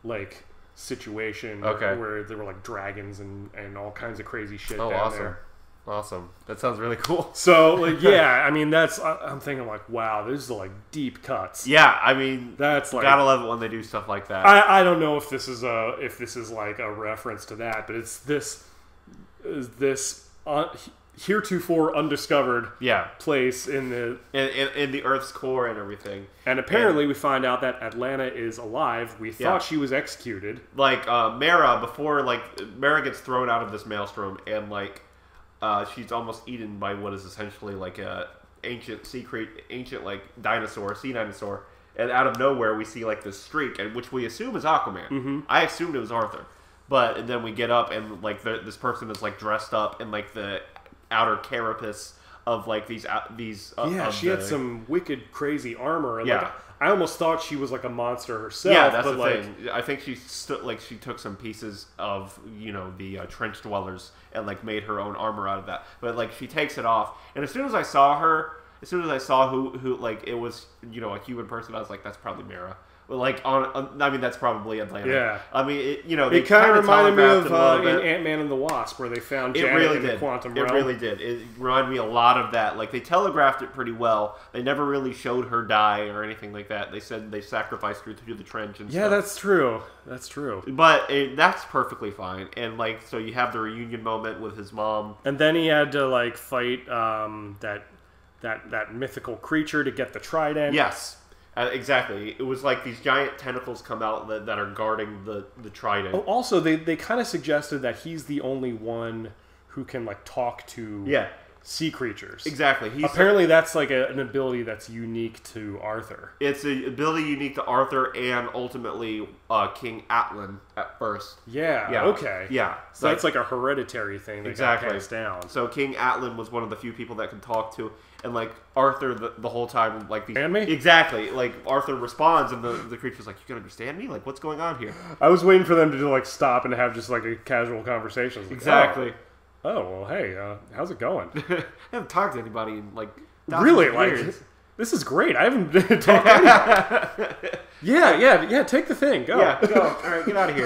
like, situation where there were like dragons and all kinds of crazy shit down there. Awesome. That sounds really cool. So, like, yeah, I mean, I'm thinking like, wow, this is like deep cuts. Yeah, I mean, that's like, gotta love it when they do stuff like that. I don't know if this is like a reference to that, but it's this heretofore undiscovered place in the Earth's core and everything. And apparently we find out that Atlanta is alive. We thought she was executed. Like Mara, before like Mara gets thrown out of this maelstrom and like she's almost eaten by what is essentially like a ancient sea dinosaur, sea dinosaur. And out of nowhere we see like this streak, and which we assume is Aquaman. I assumed it was Arthur. But then we get up and like this person is like dressed up in like the outer carapace of like these she had some wicked crazy armor. Like, I almost thought she was like a monster herself. Yeah, that's the thing. I think she she took some pieces of the trench dwellers and like made her own armor out of that. But like she takes it off, and as soon as I saw who like it was a human person, I was like, that's probably Mara. Like I mean, that's probably Atlanta. Yeah. I mean, it kind of reminded me of in Ant-Man and the Wasp, where they found Janet in the quantum realm. It really did. It reminded me a lot of that. Like they telegraphed it pretty well. They never really showed her die or anything like that. They said they sacrificed her through the trench and stuff. Yeah, that's true. That's true. But that's perfectly fine. And like, so you have the reunion moment with his mom, and then he had to like fight that mythical creature to get the trident. Yes. Exactly. It was like these giant tentacles come out that are guarding the trident. Oh, also, they kind of suggested that he's the only one who can like talk to sea creatures. Exactly. Apparently, that's like an ability that's unique to Arthur. It's an ability unique to Arthur and ultimately King Atlan at first. Yeah. Okay. Yeah. So that's like a hereditary thing that got passed down. So King Atlan was one of the few people that could talk to. And like Arthur, the whole time, like and me? Exactly. Like Arthur responds, and the creature's like, "You can understand me? Like, what's going on here?" I was waiting for them to like stop and have just like a casual conversation. Like, exactly. Oh well, hey, how's it going? I haven't talked to anybody in like really like this is great. I haven't talked to anybody. Yeah. Take the thing. Go. Yeah, go. All right, get out of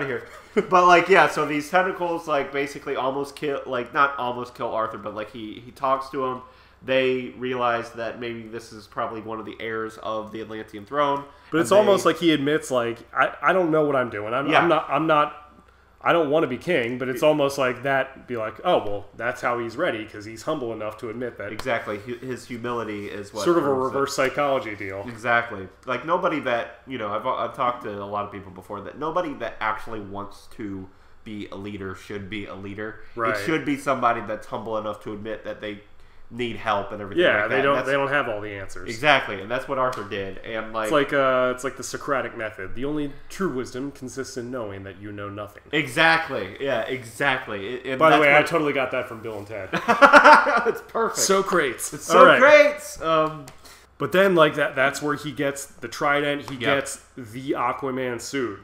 here. But like, so these tentacles like basically almost kill, like not almost kill Arthur, but like he talks to him. They realize that maybe this is probably one of the heirs of the Atlantean throne. But it's almost like he admits, like, I don't know what I'm doing. I don't want to be king, but it's almost like that, be like, oh, well, that's how he's ready, because he's humble enough to admit that. Exactly. His humility is what... Sort of a reverse psychology deal. Exactly. Like, nobody that, I've talked to a lot of people before, that nobody that actually wants to be a leader should be a leader. Right. It should be somebody that's humble enough to admit that they need help and everything like that. They don't have all the answers. Exactly, and that's what Arthur did. And like it's like the Socratic method. The only true wisdom consists in knowing that you know nothing. Exactly. Yeah, exactly. And by the way, I totally got that from Bill and Ted. It's perfect. So great. It's so great. But then like that's where he gets the trident, he gets the Aquaman suit.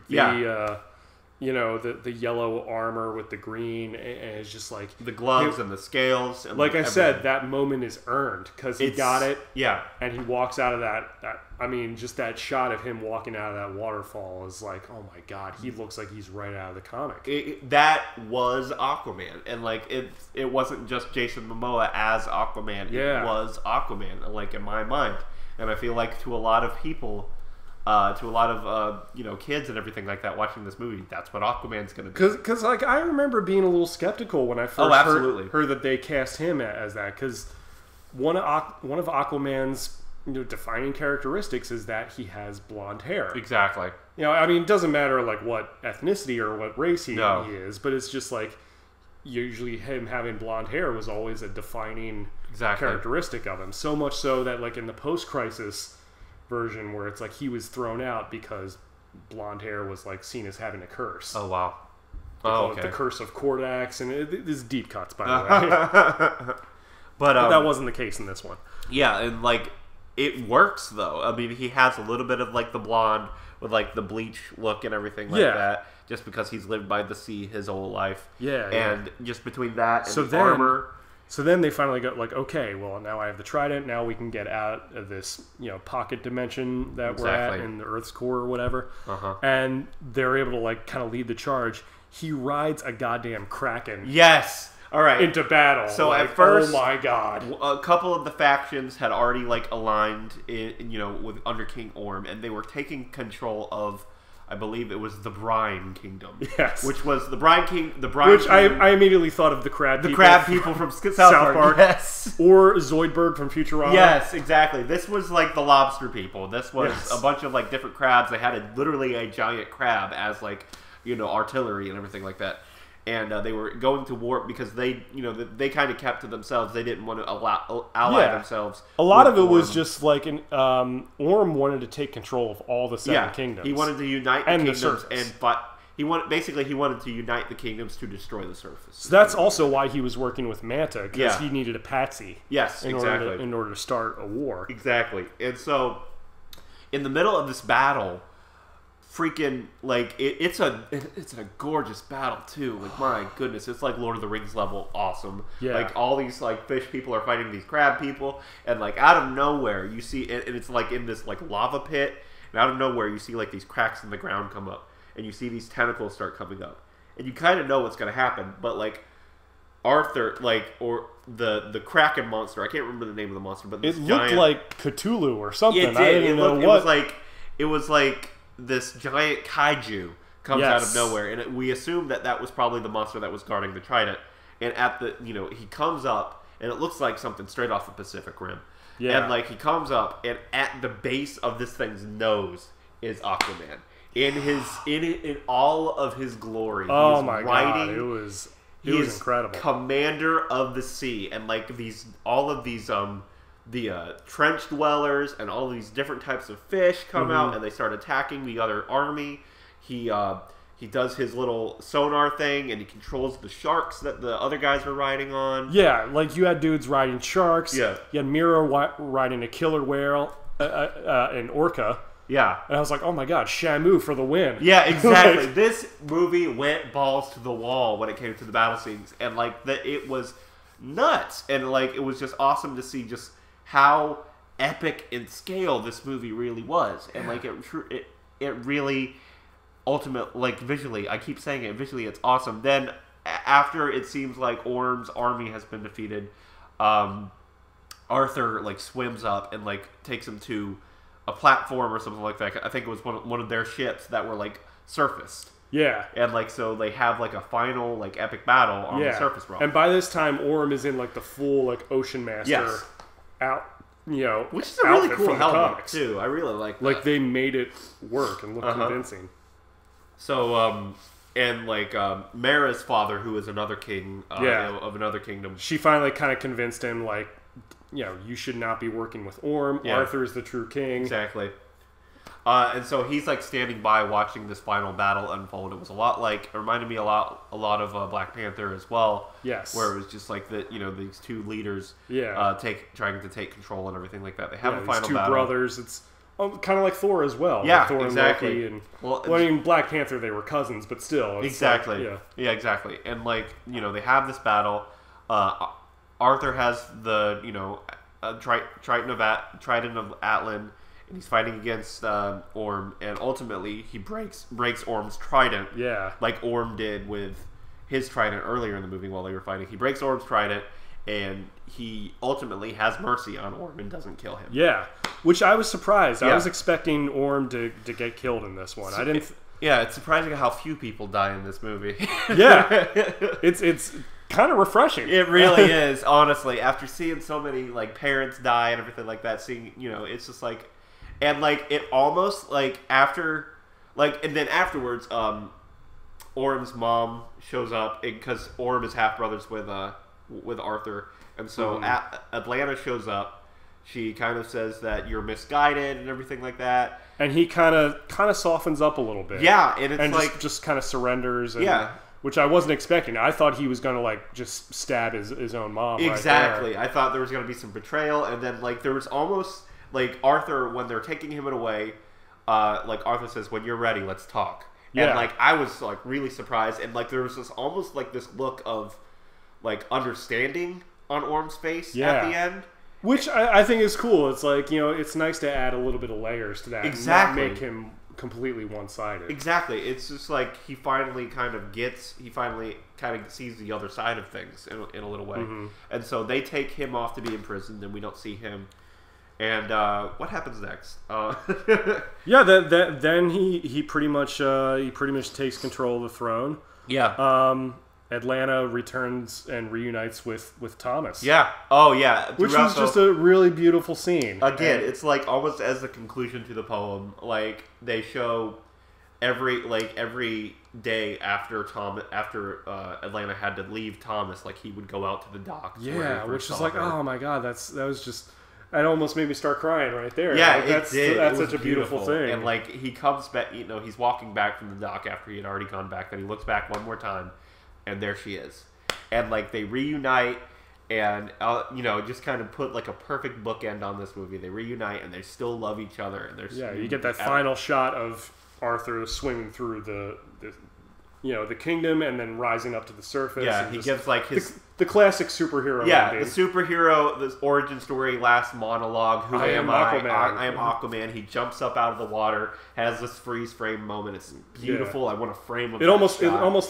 you know, the yellow armor with the green, and it's just like the gloves and the scales. And like I said, that moment is earned because he got it. Yeah, and he walks out of that. I mean, just that shot of him walking out of that waterfall is like, oh my god, he looks like he's right out of the comic. That was Aquaman, and like it wasn't just Jason Momoa as Aquaman. Yeah. It was Aquaman, like in my mind, and I feel like to a lot of people. To a lot of you know, kids and everything like that watching this movie, that's what Aquaman's going to be. Because like I remember being a little skeptical when I first heard that they cast him as that. Because one of Aquaman's, you know, defining characteristics is that he has blonde hair. Exactly. You know, I mean, it doesn't matter like what ethnicity or what race he is, but it's just like usually him having blonde hair was always a defining characteristic of him. So much so that like in the post-crisis version where it's like he was thrown out because blonde hair was like seen as having a curse. Oh wow! Okay. The curse of Kordax, and this is deep cuts by the way. But that wasn't the case in this one. Yeah, and like it works though. I mean, he has a little bit of like the blonde with like the bleach look and everything like that, just because he's lived by the sea his whole life. Yeah, and just between that and the armor. So then they finally go like, okay, well now I have the trident. Now we can get out of this, you know, pocket dimension that we're at in the Earth's core or whatever. And they're able to like kind of lead the charge. He rides a goddamn kraken. Yes. All right. Into battle. So like, at first, oh my god, a couple of the factions had already like aligned, you know, with under King Orm, and they were taking control of. I believe it was the Brine Kingdom. Yes. Which was the Brine King. Which I immediately thought of the crab people. The crab people from South Park. Yes. Or Zoidberg from Futurama. Yes, exactly. This was like the lobster people. This was a bunch of like different crabs. They had literally a giant crab as like, you know, artillery and everything like that. And they were going to war because they, you know, they kind of kept to themselves. They didn't want to ally themselves. A lot of it was just like Orm wanted to take control of all the seven kingdoms. He wanted to unite the kingdoms and fight. He wanted to unite the kingdoms to destroy the surface. So that's also why he was working with Manta, because he needed a patsy. Yes, in order to start a war. Exactly. And so, in the middle of this battle. Freaking like it's a gorgeous battle too. Like my goodness, it's like Lord of the Rings level awesome. Yeah. Like all these like fish people are fighting these crab people, and like out of nowhere you see, and it's like in this like lava pit, and out of nowhere you see like these cracks in the ground come up, and you see these tentacles start coming up, and you kind of know what's gonna happen, but like Arthur, like or the Kraken monster, I can't remember the name of the monster, but this it looked like Cthulhu or something. It did. I didn't know what. It was like. This giant kaiju comes out of nowhere, and we assumed that was probably the monster that was guarding the trident. And at the, you know, he comes up, and it looks like something straight off the Pacific Rim. Yeah. And like he comes up, and at the base of this thing's nose is Aquaman in all of his glory. Oh my god! It was incredible. Commander of the sea, and like all of these the trench dwellers and all these different types of fish come out, and they start attacking the other army. He does his little sonar thing, and he controls the sharks that the other guys were riding on. Yeah, like you had dudes riding sharks. Yeah. You had Mira riding a killer whale, an orca. Yeah. And I was like, oh my god, Shamu for the win. Yeah, exactly. This movie went balls to the wall when it came to the battle scenes, and like it was nuts, and like it was just awesome to see just how epic in scale this movie really was. And like it really ultimate, like visually, I keep saying it, visually it's awesome. Then after it seems like Orm's army has been defeated, Arthur like swims up and like takes him to a platform or something like that. I think it was one of their ships that were like surfaced. Yeah. And like so they have like a final like epic battle on the surface rock. And by this time Orm is in like the full like Ocean Master out, you know, which is a really cool helmet too. I really like that. Like they made it work and look convincing. So and like Mara's father, who is another king of another kingdom, she finally kind of convinced him like, you know, you should not be working with Orm. Yeah. Arthur is the true king. Exactly. And so he's like standing by watching this final battle unfold. It was it reminded me a lot of Black Panther as well. Yes. Where it was just like these two leaders trying to take control and everything like that. They have a final battle. These two brothers. It's kind of like Thor as well. Yeah, like Thor exactly. And Loki, well, I mean, Black Panther, they were cousins, but still. Exactly. Like, yeah, exactly. And like, they have this battle. Arthur has the, Trident of Atlan, and he's fighting against Orm, and ultimately he breaks Orm's trident. Yeah. Like Orm did with his trident earlier in the movie while they were fighting. He breaks Orm's trident, and he ultimately has mercy on Orm and doesn't kill him. Yeah, which I was surprised. I was expecting Orm to get killed in this one. I didn't. Yeah, it's surprising how few people die in this movie. Yeah, it's kind of refreshing. It really is, honestly. After seeing so many like parents die and everything like that, seeing it's just like, and like it almost like after, like, and then afterwards, Orm's mom shows up because Orm is half brothers with Arthur, and so Atlanta shows up. She kind of says that you're misguided and everything like that, and he kind of softens up a little bit. Yeah, and it's like just kind of surrenders. And, which I wasn't expecting. I thought he was gonna like just stab his own mom. Exactly. Right there. I thought there was gonna be some betrayal, and then like there was almost like Arthur when they're taking him away. Like Arthur says, "When you're ready, let's talk." Yeah. And like I was like really surprised, and like there was this almost like this look of like understanding on Orm's face at the end, which I think is cool. It's like it's nice to add a little bit of layers to that. Exactly. And not make him completely one-sided. Exactly. It's just like he finally kind of sees the other side of things in a little way, and so they take him off to be imprisoned, and we don't see him. And what happens next? Yeah, then he pretty much takes control of the throne. Yeah. Atlanta returns and reunites with Thomas. Yeah. Oh, yeah. Which was just a really beautiful scene. Again, it's like almost as the conclusion to the poem. Like they show every day after Atlanta had to leave Thomas, like he would go out to the docks. Yeah, which is like, oh my god, that was just. It almost made me start crying right there. Yeah, like, it did. That's such a beautiful thing. And like he comes back, he's walking back from the dock after he had already gone back. Then he looks back one more time, and there she is. And like they reunite, and just kind of put like a perfect bookend on this movie. They reunite, and they still love each other. And you get that final shot of Arthur swimming through the kingdom and then rising up to the surface. Yeah, he gives like the classic superhero. Yeah, ending. the superhero, this origin story, last monologue. Who am I? Aquaman. I am Aquaman. He jumps up out of the water, has this freeze frame moment. It's beautiful. Yeah. I want to frame him. It almost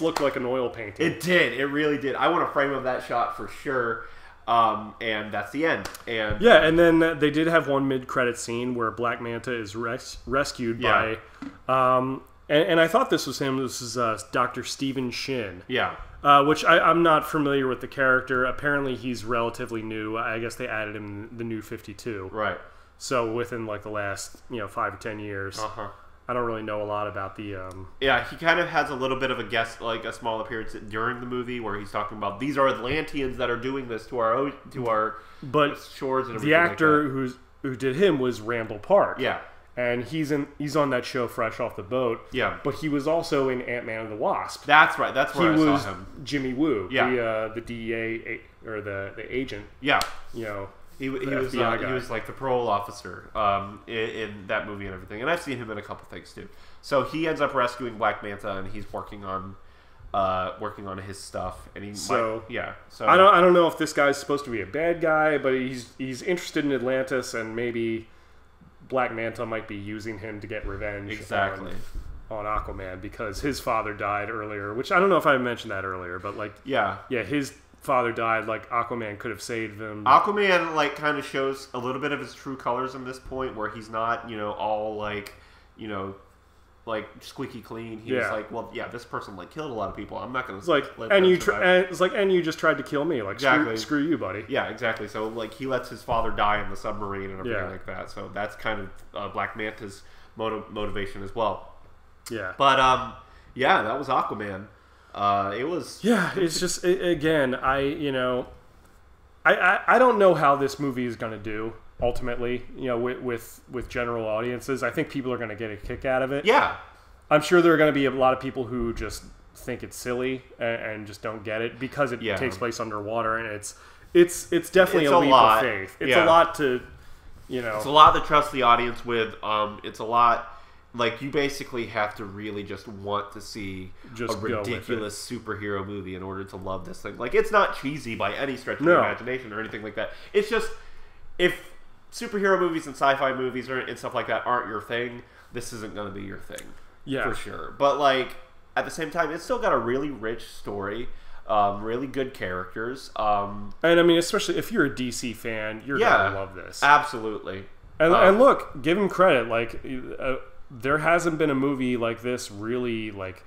looked like an oil painting. It did. It really did. I want to frame of that shot for sure. And that's the end. And yeah, and then they did have one mid-credit scene where Black Manta is rescued by. And I thought this was him. This is Dr. Stephen Shin. Yeah. Which I'm not familiar with the character. Apparently he's relatively new. I guess they added him in the New 52. Right. So within like the last 5 to 10 years. Uh-huh. I don't really know a lot about the... Yeah, he kind of has a little bit of a guest, like a small appearance during the movie where he's talking about these are Atlanteans that are doing this to our shores and everything. The actor who did him was Randall Park. Yeah. And he's on that show Fresh Off the Boat. Yeah. But he was also in Ant-Man and the Wasp. That's right. That's where I saw him. Jimmy Woo. Yeah. The DEA or the agent. Yeah. He was like the parole officer in that movie and everything. And I've seen him in a couple things too. So he ends up rescuing Black Manta, and he's working on his stuff. And So I don't know if this guy's supposed to be a bad guy, but he's interested in Atlantis, and maybe Black Manta might be using him to get revenge on Aquaman because his father died earlier, which I don't know if I mentioned that earlier, but like his father died, like Aquaman could have saved him. Aquaman like kind of shows a little bit of his true colors in this point where he's not, all like, like squeaky clean. He was like, well, this person like killed a lot of people. I'm not going to and you just tried to kill me. Like screw you, buddy. Yeah, exactly. So like he lets his father die in the submarine and everything like that. So that's kind of Black Manta's motivation as well. Yeah. But that was Aquaman. It was. Yeah, it's just again, I don't know how this movie is going to do. Ultimately, with general audiences, I think people are going to get a kick out of it. Yeah, I'm sure there are going to be a lot of people who just think it's silly and just don't get it because it takes place underwater, and it's definitely a leap of faith. It's a lot to You know, it's a lot to trust the audience with. It's a lot. Like, you basically have to really just want to see a ridiculous superhero movie in order to love this thing. Like, it's not cheesy by any stretch of the imagination or anything like that. It's just, if superhero movies and sci-fi movies and stuff like that aren't your thing, this isn't going to be your thing. Yeah. For sure. But, like, at the same time, it's still got a really rich story. Really good characters. And, I mean, especially if you're a DC fan, you're going to love this. Absolutely. And look, give him credit. Like... there hasn't been a movie like this really like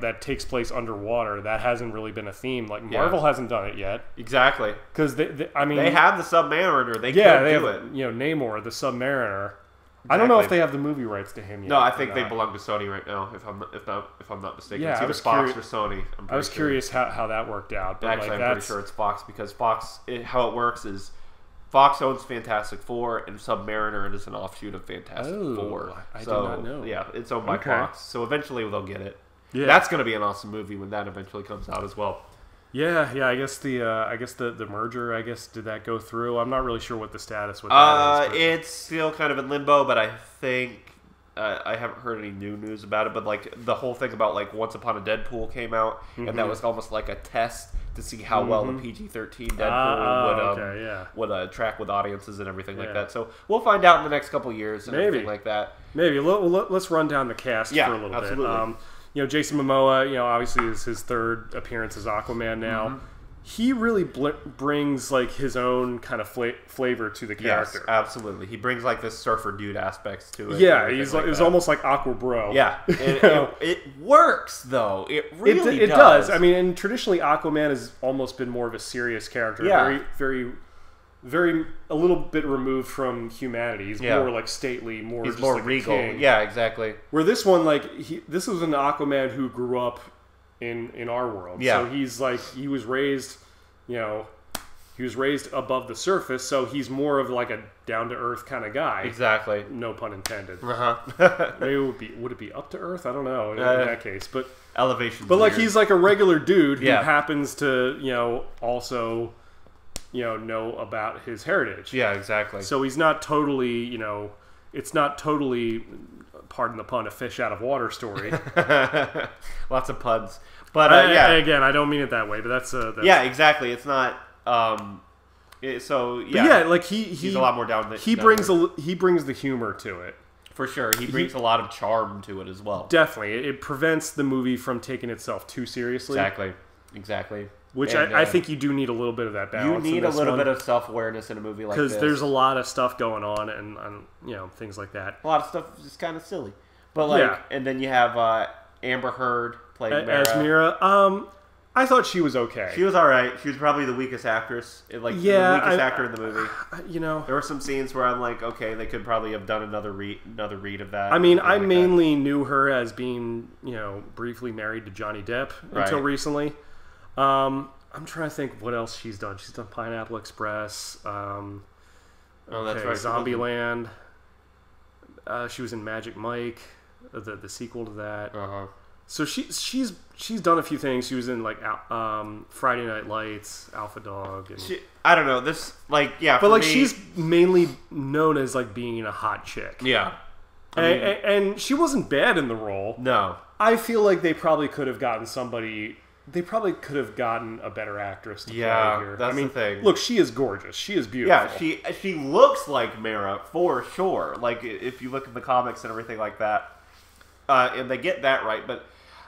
that takes place underwater. That hasn't really been a theme. Like Marvel hasn't done it yet. Exactly. Because I mean, they have the Submariner. They could do it. You know, Namor, the Submariner. Exactly. I don't know if they have the movie rights to him yet. No, I think they belong to Sony right now. If I'm not mistaken, it's either Fox or Sony. I was curious how that worked out. But actually, I'm pretty sure it's Fox because Fox. How it works is, Fox owns Fantastic Four, and Submariner is an offshoot of Fantastic Four. I did not know. Yeah, it's owned by Fox. So eventually they'll get it. Yeah. That's going to be an awesome movie when that eventually comes out as well. Yeah. I guess the merger. Did that go through? I'm not really sure what the status with that is. It's still kind of in limbo, but I think I haven't heard any new news about it. But like the whole thing about like Once Upon a Deadpool came out, and that was almost like a test to see how well the PG-13 Deadpool would track with audiences and everything like that. So we'll find out in the next couple of years and everything like that. Maybe. Let's run down the cast for a little bit. You know, Jason Momoa, you know, obviously is his third appearance as Aquaman now. He really brings like his own kind of flavor to the character. Yes, absolutely. He brings like this surfer dude aspects to it. Yeah, he's like, it's almost like Aqua Bro. Yeah, it works though. It really it does. I mean, and traditionally Aquaman has almost been more of a serious character. Yeah. Very a little bit removed from humanity. He's more like stately, he's more like regal. Yeah, exactly. Where this one, like this was an Aquaman who grew up in our world. Yeah. So he's like, he was raised above the surface, so he's more of like a down-to-earth kind of guy. Exactly. No pun intended. Maybe would it be up to earth? I don't know in that case. But elevation. But like he's like a regular dude who happens to, also, know about his heritage. Yeah, exactly. So he's not totally, it's not totally, pardon the pun, a fish out of water story. Lots of puns. But again, I don't mean it that way. But that's yeah, exactly. It's not. Like he's a lot more down. He brings the humor to it for sure. He brings a lot of charm to it as well. Definitely, it prevents the movie from taking itself too seriously. Exactly. Which I think you do need a little bit of that balance. You need a little bit of self-awareness in a movie like this. Because there's a lot of stuff going on and things like that. A lot of stuff is kind of silly. But and then you have Amber Heard playing Mera. As Mera. I thought she was okay. She was all right. She was probably the weakest actress. The weakest actor in the movie. There were some scenes where I'm like, okay, they could probably have done another read of that. I mean, I mainly knew her as being, briefly married to Johnny Depp until recently. I'm trying to think what else she's done. She's done Pineapple Express. That's right. Zombieland. She was in Magic Mike, the sequel to that. So she's done a few things. She was in like Friday Night Lights, Alpha Dog. And I don't know this she's mainly known as like being a hot chick. Yeah, and she wasn't bad in the role. No, I feel like they probably could have gotten somebody. They probably could have gotten a better actress to play here. That's the thing. Look, she is gorgeous. She is beautiful. Yeah, she looks like Mera for sure. Like if you look at the comics and everything like that, and they get that right, but.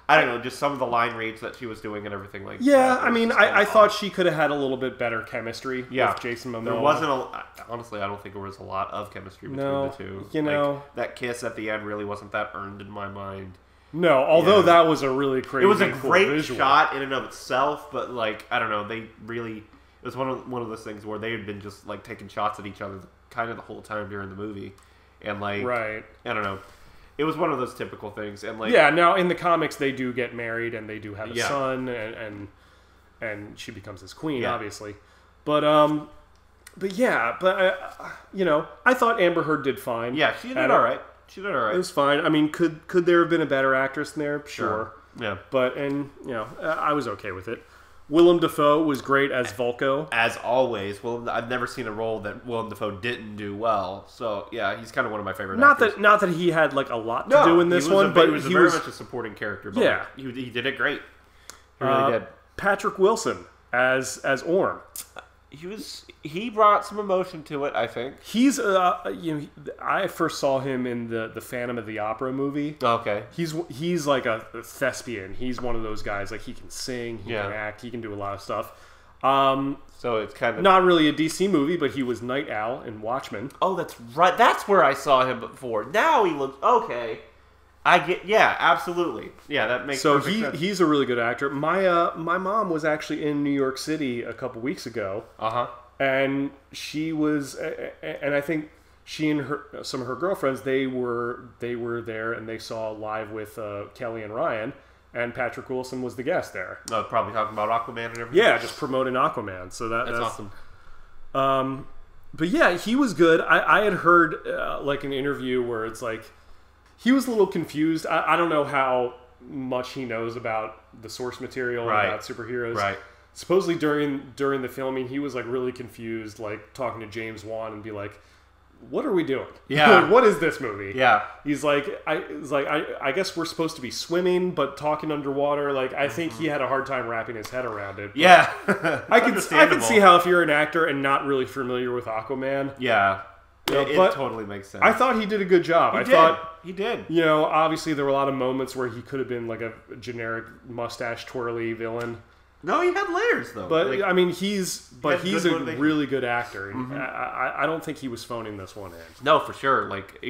I don't know, just some of the line reads that she was doing and everything like that. Yeah, I mean, I thought she could have had a little bit better chemistry with Jason Momoa. There wasn't honestly, I don't think there was a lot of chemistry between the two. That kiss at the end really wasn't that earned in my mind. No, although that was a really crazy, it was a great shot in and of itself, but like I don't know, it was one of those things where they had been just like taking shots at each other kind of the whole time during the movie, and like I don't know. It was one of those typical things, and like now in the comics they do get married and they do have a son, and she becomes his queen, obviously. But I thought Amber Heard did fine. Yeah, she did all right. It was fine. I mean, could there have been a better actress in there? Sure. Yeah. But I was okay with it. Willem Dafoe was great as Vulko. As always. Well, I've never seen a role that Willem Dafoe didn't do well. So, yeah, he's kind of one of my favorite actors. Not that he had like a lot to do in this one, but he was very much a supporting character. But he did it great. He really did. Patrick Wilson as Orm. He brought some emotion to it, I think. He's I first saw him in the Phantom of the Opera movie. Okay. He's like a thespian. He's one of those guys, like he can sing, he can act, he can do a lot of stuff. So it's kind of not really a DC movie, but he was Night Owl in Watchmen. Oh, that's right. That's where I saw him before. Now he looks okay. Absolutely. Yeah, that makes sense. So he's a really good actor. My mom was actually in New York City a couple weeks ago. And she was, and I think she and some of her girlfriends, they were there, and they saw Live with Kelly and Ryan, and Patrick Wilson was the guest there. Probably talking about Aquaman and everything. Yeah, just promoting Aquaman. So that's awesome. But yeah, he was good. I had heard like an interview where it's like he was a little confused. I don't know how much he knows about the source material and about superheroes. Right. Supposedly during the filming, he was like really confused, like talking to James Wan and be like, "What are we doing? Yeah, what is this movie?" Yeah, he's like, I guess we're supposed to be swimming, but talking underwater. Like, I think he had a hard time wrapping his head around it. Yeah, I can see how if you're an actor and not really familiar with Aquaman, it totally makes sense. I thought he did a good job. He did. You know, obviously there were a lot of moments where he could have been like a generic mustache twirly villain. No, he had layers though. But I mean, he's a really good actor. And I don't think he was phoning this one in. No, for sure. Like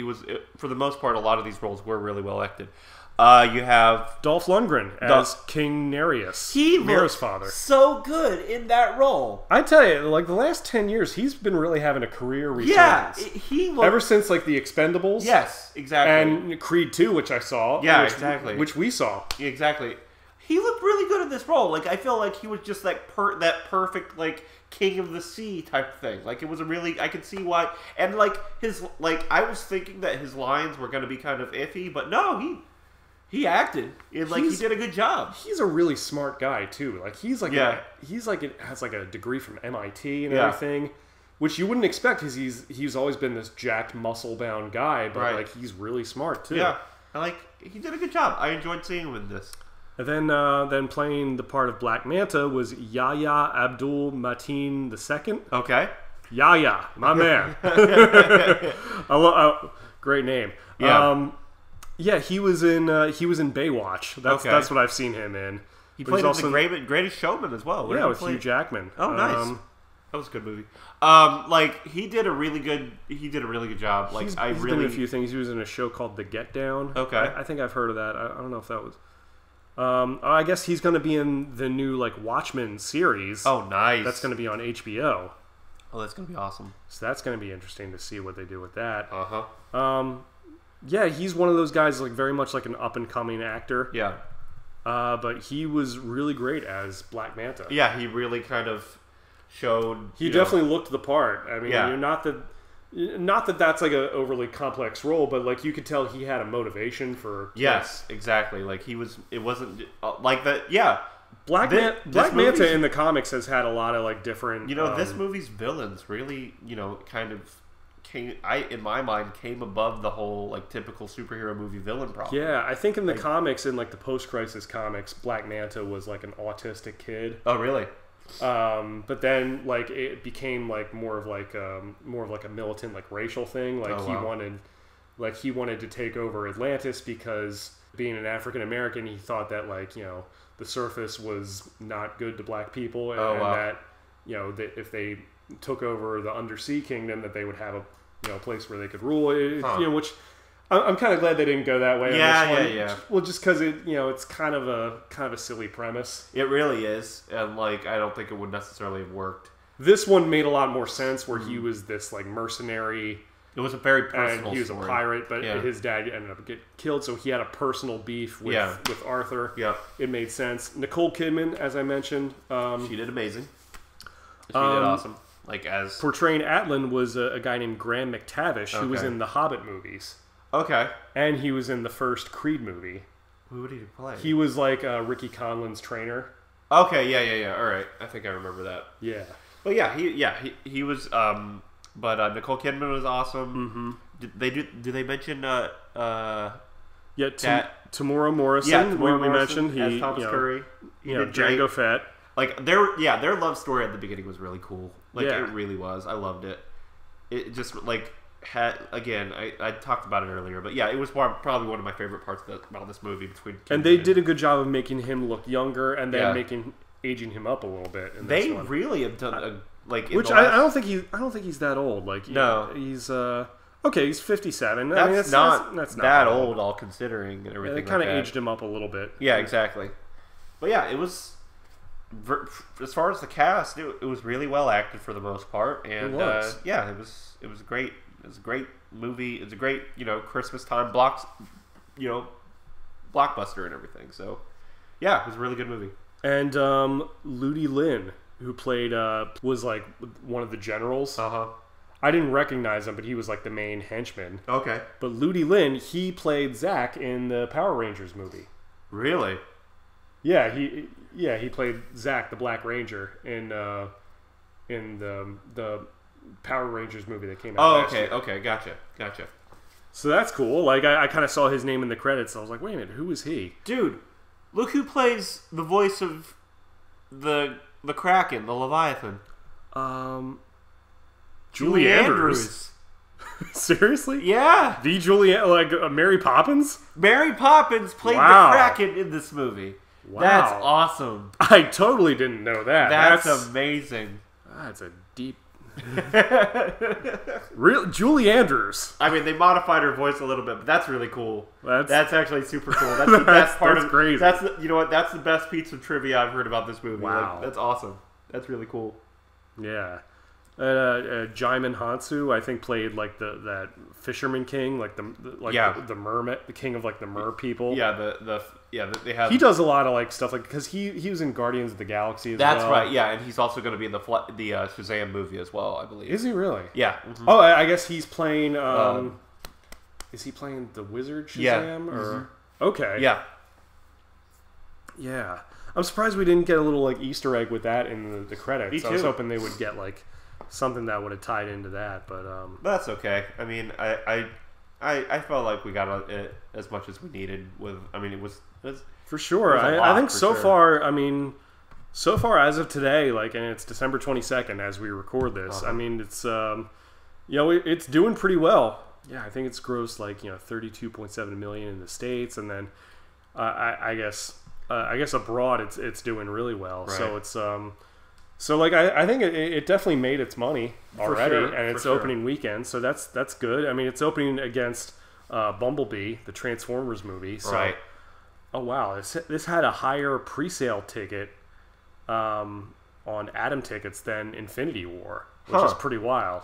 for the most part, a lot of these roles were really well acted. You have Dolph Lundgren as King Nereus, Mira's father. So good in that role. I tell you, like the last 10 years, he's been really having a career resurgence. Yeah, ever since like the Expendables. Yes, exactly. And Creed 2, which I saw. Yeah, exactly. Which we saw. Exactly. He looked really good in this role. Like I feel like he was just like that perfect like King of the Sea type thing. Like it was I could see why. And like I was thinking that his lines were going to be kind of iffy, but no, he acted. He did a good job. He's a really smart guy too. Like he's has like a degree from MIT and everything, which you wouldn't expect because he's always been this jacked, muscle bound guy, but like he's really smart too. Yeah, and he did a good job. I enjoyed seeing him in this. And then playing the part of Black Manta was Yahya Abdul Mateen II. Okay. Yahya, my man. Great name. Yeah. Yeah, he was in Baywatch. That's what I've seen him in. He played in The Greatest Showman as well. With Hugh Jackman. Oh, nice. That was a good movie. He did a really good job. Like he's been in a few things. He was in a show called The Get Down. Okay. I think I've heard of that. I don't know if that was. I guess he's going to be in the new Watchmen series. Oh, nice. That's going to be on HBO. Oh, that's going to be awesome. So that's going to be interesting to see what they do with that. Yeah, he's one of those guys very much like an up and coming actor. Yeah. But he was really great as Black Manta. Yeah, he really kind of showed. He definitely looked the part. I mean, you're not that that's like an overly complex role, but you could tell he had a motivation for. Yes, exactly. It wasn't like that. Yeah, Black Manta in the comics has had a lot of different. This movie's villains really, kind of in my mind, came above the whole typical superhero movie villain problem. Yeah, I think in the comics, in the post-crisis comics, Black Manta was an autistic kid. Oh, really? But then it became more of a militant racial thing. He wanted to take over Atlantis because being an African American, he thought that the surface was not good to black people, and that that if they took over the undersea kingdom, that they would have a place where they could rule. Which I'm kind of glad they didn't go that way. Yeah. Well, just because it's kind of a silly premise. It really is, and I don't think it would necessarily have worked. This one made a lot more sense, where he was this mercenary. It was a very personal. And he was story. A pirate, but his dad ended up getting killed, so he had a personal beef with Arthur. Yeah, it made sense. Nicole Kidman, as I mentioned, she did amazing. She did awesome. Portraying Atlan was a guy named Graham McTavish, who was in the Hobbit movies. Okay. And he was in the first Creed movie. Who did he play? He was Ricky Conlan's trainer. Okay, yeah. All right, I think I remember that. Yeah. Well, he was. But Nicole Kidman was awesome. Mm-hmm. Do they mention? Tamora Morrison. Yeah, Tamora we mentioned he as Thomas Curry. Django Fett. Like their love story at the beginning was really cool. Like it really was. I loved it. It just like had again. I talked about it earlier, but yeah, it was probably one of my favorite parts about this movie. And they did a good job of making him look younger, and then aging him up a little bit. They really have done which I don't think he's that old. Like no, he's okay. He's 57. That's not that old, all considering and everything. They kind of aged him up a little bit. Yeah, exactly. But yeah, it was. As far as the cast, it was really well acted for the most part, and it was great. It was a great movie. It's a great Christmas time blockbuster and everything. So yeah, it was a really good movie. And Ludi Lin, who played was like one of the generals. I didn't recognize him, but he was like the main henchman. Okay. But Ludi Lin, he played Zack in the Power Rangers movie. Really? Yeah, he played Zack, the Black Ranger, in the Power Rangers movie that came out. Okay, gotcha. So that's cool. Like I kind of saw his name in the credits. I was like, wait a minute, who is he? Dude, look who plays the voice of the Kraken, the Leviathan. Julie Andrews. Seriously? Yeah. The Julie, like Mary Poppins? Mary Poppins played the Kraken in this movie. Wow. That's awesome. I totally didn't know that. That's amazing. That's a deep... Real Julie Andrews. I mean, they modified her voice a little bit, but that's really cool. That's actually super cool. That's the best part of crazy. That's that's the best piece of trivia I've heard about this movie. Wow. Like, that's awesome. That's really cool. Yeah. Jaimin Hansu, I think, played like that Fisherman King, like the merman, the king of like the mer people. Yeah, they have. He does a lot of like stuff like because he was in Guardians of the Galaxy as well. That's right. Yeah, and he's also going to be in the Shazam movie as well, I believe. Is he really? Yeah. Mm-hmm. Oh, I guess he's playing. Is he playing the Wizard Shazam? Yeah. Or okay. Yeah. Yeah. I'm surprised we didn't get a little like Easter egg with that in the credits. Me too. I was hoping they would get like something that would have tied into that, but that's okay. I mean, I felt like we got as much as we needed with. I mean, it was for sure. I think so far. I mean, so far as of today, like, and it's December 22nd as we record this. I mean, it's it's doing pretty well. Yeah, I think it's grossed like 32.7 million in the States, and then I guess abroad it's doing really well. Right. So it's so like I think it definitely made its money already, and it's opening weekend, so that's good. I mean, it's opening against Bumblebee, the Transformers movie. So, right. Oh wow, this had a higher pre-sale ticket on Atom tickets than Infinity War, which is pretty wild.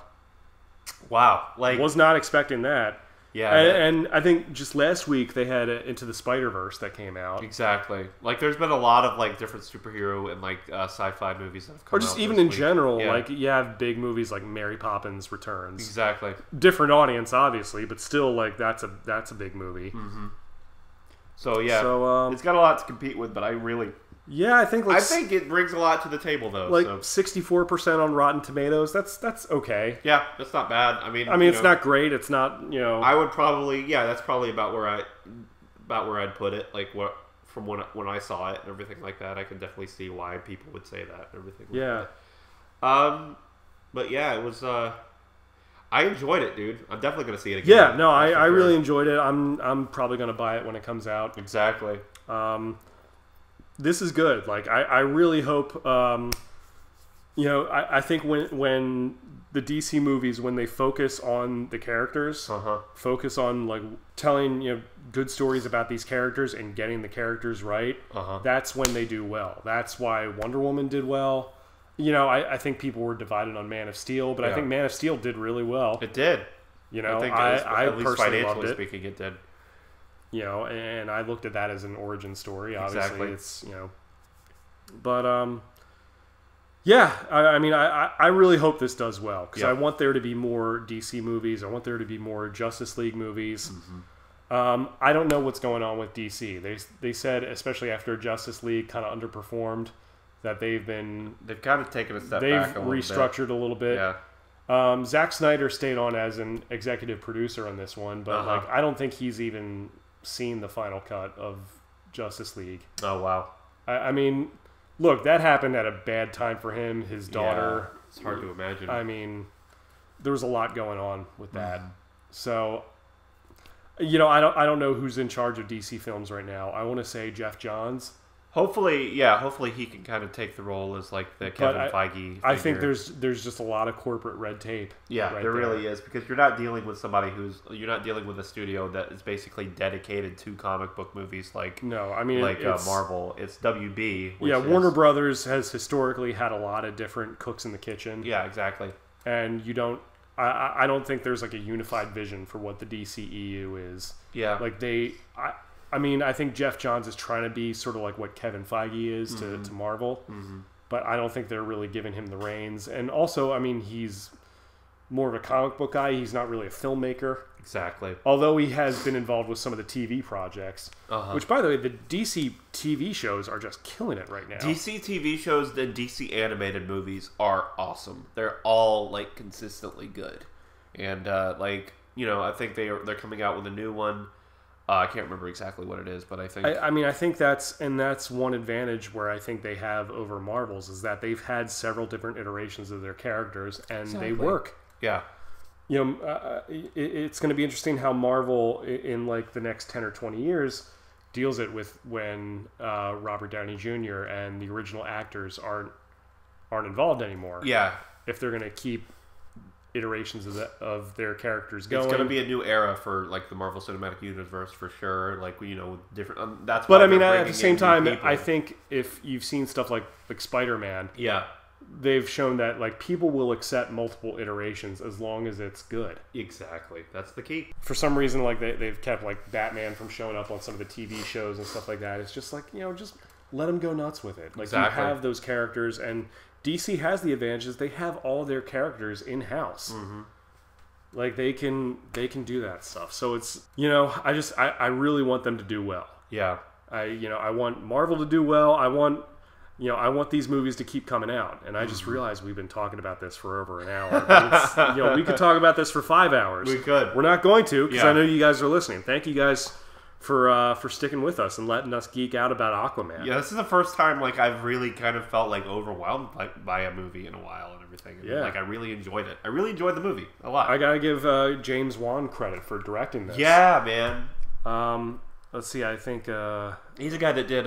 Wow, like was not expecting that. Yeah, and I think just last week they had Into the Spider-Verse that came out. Exactly. Like, there's been a lot of like different superhero and like sci-fi movies that have come out. Or just even in general, like you have big movies like Mary Poppins Returns. Exactly. Different audience, obviously, but still, like that's a big movie. Mm-hmm. So yeah, it's got a lot to compete with, but I think it brings a lot to the table, though. Like 64% on Rotten Tomatoes. That's okay. Yeah, that's not bad. I mean, it's not great. It's not I would probably that's probably about where I'd put it. Like from when I saw it and everything like that. I can definitely see why people would say that and everything. Yeah. Like that. But yeah, it was. I enjoyed it, dude. I'm definitely gonna see it again. Yeah, no, I really enjoyed it. I'm probably gonna buy it when it comes out. Exactly. This is good. Like I really hope. I think when the DC movies, when they focus on the characters, focus on like telling good stories about these characters and getting the characters right, that's when they do well. That's why Wonder Woman did well. I think people were divided on Man of Steel, but I think Man of Steel did really well. It did. I think I at least personally loved it. Speaking, it did. And I looked at that as an origin story. Obviously, it's but I mean, I really hope this does well because I want there to be more DC movies. I want there to be more Justice League movies. Mm-hmm. I don't know what's going on with DC. They said, especially after Justice League kind of underperformed, that they've kind of taken a step back. They've restructured a little bit. Yeah. Zack Snyder stayed on as an executive producer on this one, but like I don't think he's even seen the final cut of Justice League. Oh wow. I mean, look, that happened at a bad time for him. His daughter. Yeah, it's hard to imagine. I mean, there was a lot going on with that. So, you know, I don't know who's in charge of DC Films right now. I want to say Jeff Johns. Hopefully he can kind of take the role as like the Kevin Feige figure. I think there's just a lot of corporate red tape. Yeah, there really is, because you're not dealing with a studio that is basically dedicated to comic book movies like Marvel. It's WB. Warner Brothers has historically had a lot of different cooks in the kitchen. Yeah, exactly. And I don't think there's like a unified vision for what the DCEU is. Yeah, like I mean, I think Jeff Johns is trying to be sort of like what Kevin Feige is to Marvel, but I don't think they're really giving him the reins. And also, I mean, he's more of a comic book guy. He's not really a filmmaker. Exactly. Although he has been involved with some of the TV projects, which, by the way, the DC TV shows are just killing it right now. DC TV shows and DC animated movies are awesome. They're all like consistently good, and I think they're coming out with a new one. I can't remember exactly what it is, but I think... I think that's one advantage where I think they have over Marvel's, is that they've had several different iterations of their characters, and they work. Yeah. You know, it's going to be interesting how Marvel, in like the next 10 or 20 years, deals it with when Robert Downey Jr. and the original actors aren't involved anymore. Yeah. If they're going to keep iterations of their characters going. It's going to be a new era for like the Marvel Cinematic Universe for sure. Like, you know, different. That's. But I mean, at the same time, I think if you've seen stuff like Spider-Man, they've shown that like people will accept multiple iterations as long as it's good. Exactly, that's the key. For some reason, like they've kept like Batman from showing up on some of the TV shows and stuff like that. It's just like, you know, just let them go nuts with it. Like you have those characters, and DC has the advantages. They have all their characters in-house. Like they can do that stuff. So it's, you know, I really want them to do well. Yeah. I want Marvel to do well. I want these movies to keep coming out. And I just realized we've been talking about this for over an hour. We could talk about this for 5 hours. We could. We're not going to, because I know you guys are listening. Thank you guys for sticking with us and letting us geek out about Aquaman. Yeah, this is the first time like I've really kind of felt like overwhelmed by a movie in a while and everything. And, like I really enjoyed it. I really enjoyed the movie a lot. I gotta give James Wan credit for directing this. Yeah, man. Let's see. I think he's a guy that did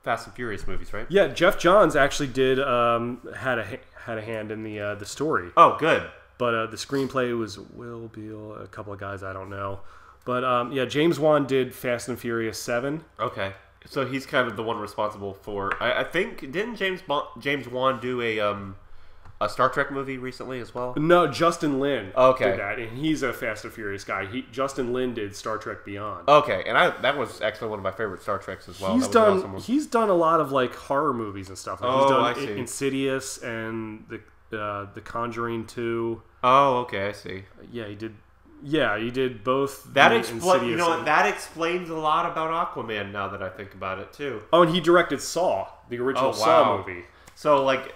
Fast and Furious movies, right? Yeah, Jeff Johns actually did had a hand in the story. Oh, good. But the screenplay was Will Beal, a couple of guys I don't know. But James Wan did Fast and Furious 7. Okay, so he's kind of the one responsible for. I think didn't James Wan do a Star Trek movie recently as well? No, Justin Lin did that, and he's a Fast and Furious guy. Justin Lin did Star Trek Beyond. Okay, and that was actually one of my favorite Star Treks as well. He's done a lot of like horror movies and stuff. Like, he's done I see. Insidious and the Conjuring 2. Oh, okay, I see. Yeah, he did. Yeah, he did both. That explains a lot about Aquaman now that I think about it too. Oh, and he directed Saw, the original Saw movie. So like,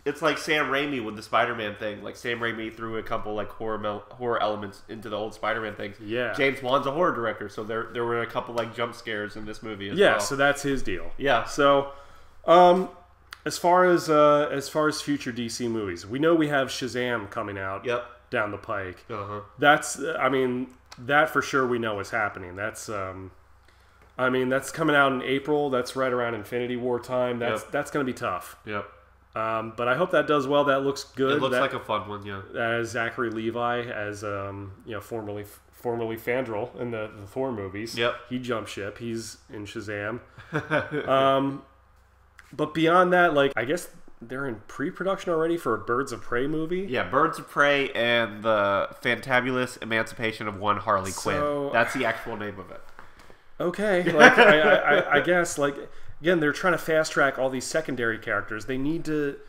it's like Sam Raimi with the Spider-Man thing. Like Sam Raimi threw a couple like horror elements into the old Spider-Man things. Yeah. James Wan's a horror director, so there were a couple like jump scares in this movie as well. Yeah, so that's his deal. Yeah. So, as far as future DC movies, we know we have Shazam coming out. Yep. Down the pike. That for sure we know is happening. That's coming out in April. That's right around Infinity War time. That's going to be tough. Yep. But I hope that does well. That looks good. It looks like a fun one. Yeah. As Zachary Levi, as formerly Fandral in the Thor movies. Yep. He jumped ship. He's in Shazam. But beyond that, like I guess they're in pre-production already for a Birds of Prey movie. Yeah, Birds of Prey and the Fantabulous Emancipation of One Harley Quinn. That's the actual name of it. Okay, like I guess like again they're trying to fast track all these secondary characters. They need to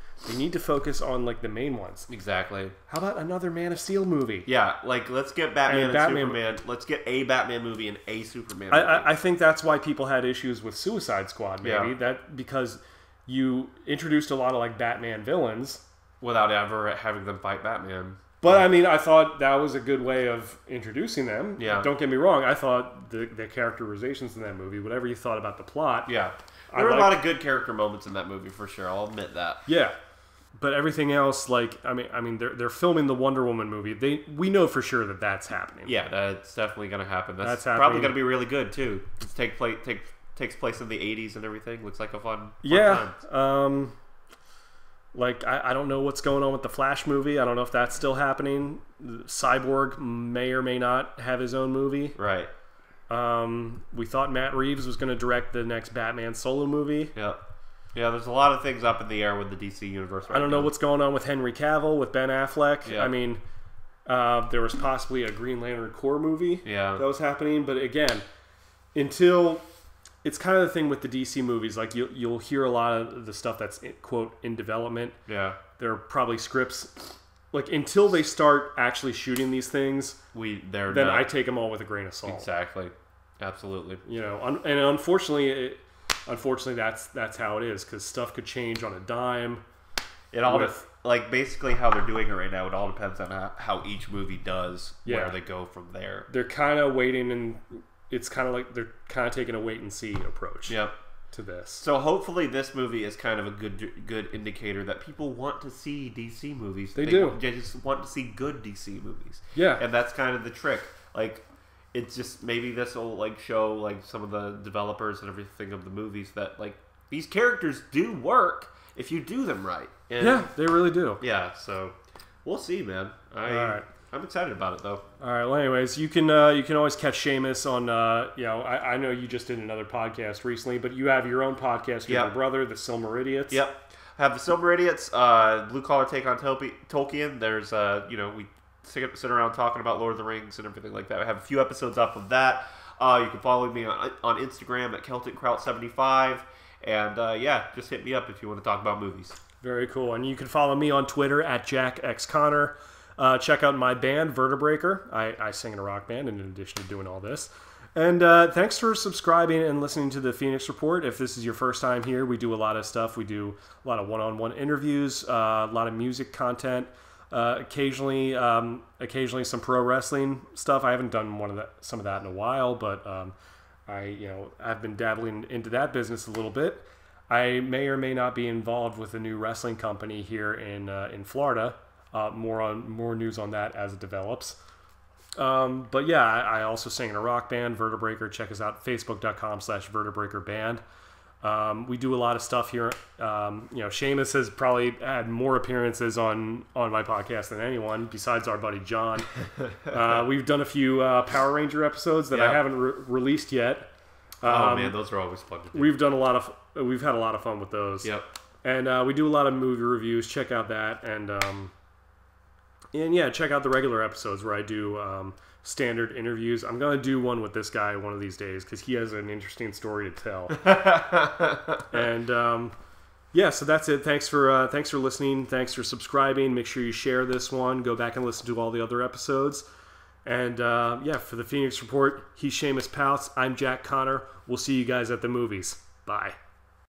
focus on like the main ones. Exactly. How about another Man of Steel movie? Yeah, like let's get Batman and Superman. Let's get a Batman movie and a Superman movie. I think that's why people had issues with Suicide Squad. Maybe that because. you introduced a lot of like Batman villains without ever having them fight Batman. But I mean, I thought that was a good way of introducing them. Yeah. Don't get me wrong. I thought the characterizations in that movie, whatever you thought about the plot. Yeah. There were a lot of good character moments in that movie for sure. I'll admit that. Yeah. But everything else, like, I mean, they're filming the Wonder Woman movie. We know for sure that that's happening. Yeah, that's definitely going to happen. That's happening. Probably going to be really good too. It takes place in the 80s and everything. Looks like a fun time. Like, I don't know what's going on with the Flash movie. I don't know if that's still happening. Cyborg may or may not have his own movie. Right. We thought Matt Reeves was going to direct the next Batman solo movie. Yeah. Yeah, there's a lot of things up in the air with the DC universe right I don't know what's going on with Henry Cavill, with Ben Affleck. Yeah. I mean, there was possibly a Green Lantern Corps movie that was happening. But again, until... It's kind of the thing with the DC movies. Like, you'll hear a lot of the stuff that's, quote, in development. Yeah. There are probably scripts... Like, until they start actually shooting these things, I take them all with a grain of salt. Exactly. Absolutely. You know, and unfortunately, that's how it is, because stuff could change on a dime. It all like basically how they're doing it right now. It all depends on how each movie does, where they go from there. They're kind of waiting, and it's kind of like they're kind of taking a wait and see approach. Yep. To this. So hopefully this movie is kind of a good indicator that people want to see DC movies. They do. They just want to see good DC movies. Yeah. And that's kind of the trick. Like, it's just maybe this will like show like some of the developers and everything of the movies that like these characters do work if you do them right. And, yeah, they really do. Yeah, so we'll see, man. All right. I'm excited about it, though. All right. Well, anyways, you can always catch Seamus on. I know you just did another podcast recently, but you have your own podcast with your brother, the Silmaridiots. Yep. I have the Silmaridiots, Blue Collar Take on Tolkien. There's we sit around talking about Lord of the Rings and everything like that. I have a few episodes up of that. You can follow me on Instagram at CelticKraut75, and just hit me up if you want to talk about movies. Very cool. And you can follow me on Twitter at JackXConnor. Check out my band, Vertebreaker. I sing in a rock band in addition to doing all this. And thanks for subscribing and listening to the Phoenix Report. If this is your first time here, we do a lot of stuff. We do a lot of one-on-one interviews, a lot of music content, occasionally some pro wrestling stuff. I haven't done some of that in a while, but I've been dabbling into that business a little bit. I may or may not be involved with a new wrestling company here in Florida. More news on that as it develops. But yeah, I also sing in a rock band, Vertebreaker. Check us out, facebook.com/vertebreakerband. We do a lot of stuff here. Seamus has probably had more appearances on my podcast than anyone besides our buddy John. We've done a few Power Ranger episodes that I haven't released yet. Oh man, those are always fun to do. We've had a lot of fun with those. Yep. And we do a lot of movie reviews. Check out that and check out the regular episodes where I do standard interviews. I'm going to do one with this guy one of these days because he has an interesting story to tell. And so that's it. Thanks for listening. Thanks for subscribing. Make sure you share this one. Go back and listen to all the other episodes. And for the Phoenix Report, he's Seamus Pautz. I'm Jack Connor. We'll see you guys at the movies. Bye.